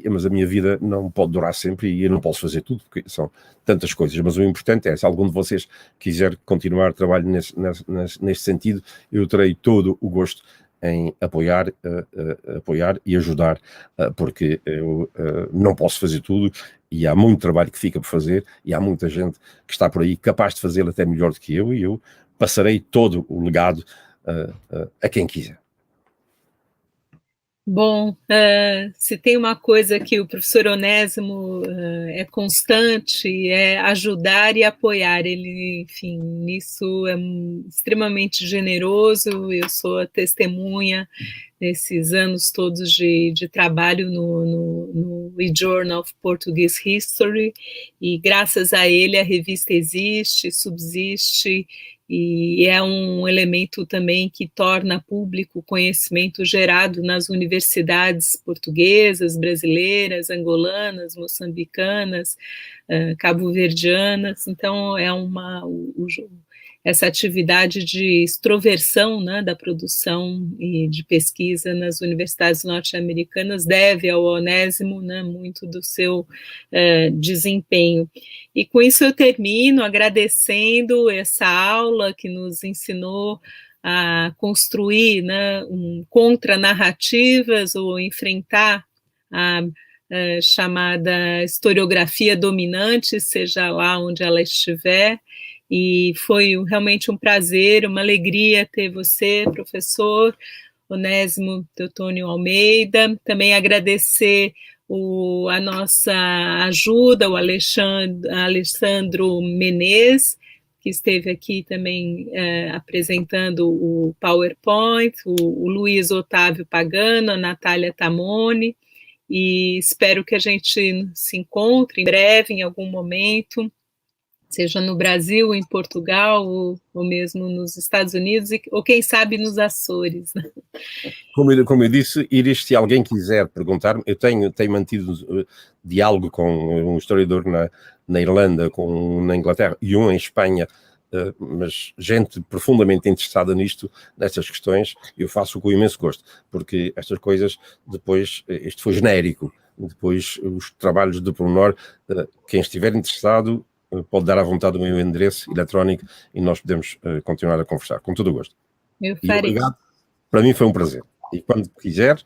mas a minha vida não pode durar sempre e eu não posso fazer tudo, porque são tantas coisas, mas o importante é, se algum de vocês quiser continuar trabalho nesse sentido, eu terei todo o gosto em apoiar e ajudar, porque eu não posso fazer tudo e há muito trabalho que fica por fazer e há muita gente que está por aí capaz de fazê-lo até melhor do que eu, e eu passarei todo o legado a quem quiser. Bom, se tem uma coisa que o professor Onésimo é constante, é ajudar e apoiar. Ele, enfim, nisso é extremamente generoso. Eu sou a testemunha nesses anos todos de trabalho no E-Journal of Portuguese History, e graças a ele a revista existe, subsiste, e é um elemento também que torna público o conhecimento gerado nas universidades portuguesas, brasileiras, angolanas, moçambicanas, cabo-verdianas. Então, é essa atividade de extroversão, né, da produção e de pesquisa nas universidades norte-americanas deve ao Onésimo, né, muito do seu desempenho. E com isso eu termino agradecendo essa aula que nos ensinou a construir, né, contranarrativas ou enfrentar a chamada historiografia dominante, seja lá onde ela estiver. E foi realmente um prazer, uma alegria ter você, professor Onésimo Teotônio Almeida. Também agradecer a nossa ajuda, o Alessandro Menezes, que esteve aqui também apresentando o PowerPoint, o Luiz Otávio Pagano, a Natália Tamoni, e espero que a gente se encontre em breve, em algum momento, seja no Brasil, em Portugal, ou mesmo nos Estados Unidos, ou quem sabe nos Açores. Como eu disse, Iris, se alguém quiser perguntar-me, eu tenho mantido diálogo com um historiador na Irlanda, na Inglaterra e um em Espanha, mas gente profundamente interessada nestas questões, eu faço com imenso gosto, porque estas coisas, depois, isto foi genérico, depois os trabalhos de pormenor, quem estiver interessado pode dar à vontade o meu endereço eletrónico e nós podemos continuar a conversar, com todo o gosto. Eu farei. E obrigado, para mim foi um prazer. E quando quiser,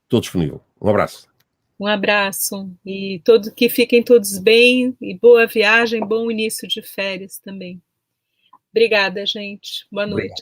estou disponível. Um abraço. Um abraço. E que fiquem todos bem, e boa viagem, bom início de férias também. Obrigada, gente. Boa noite. Obrigado.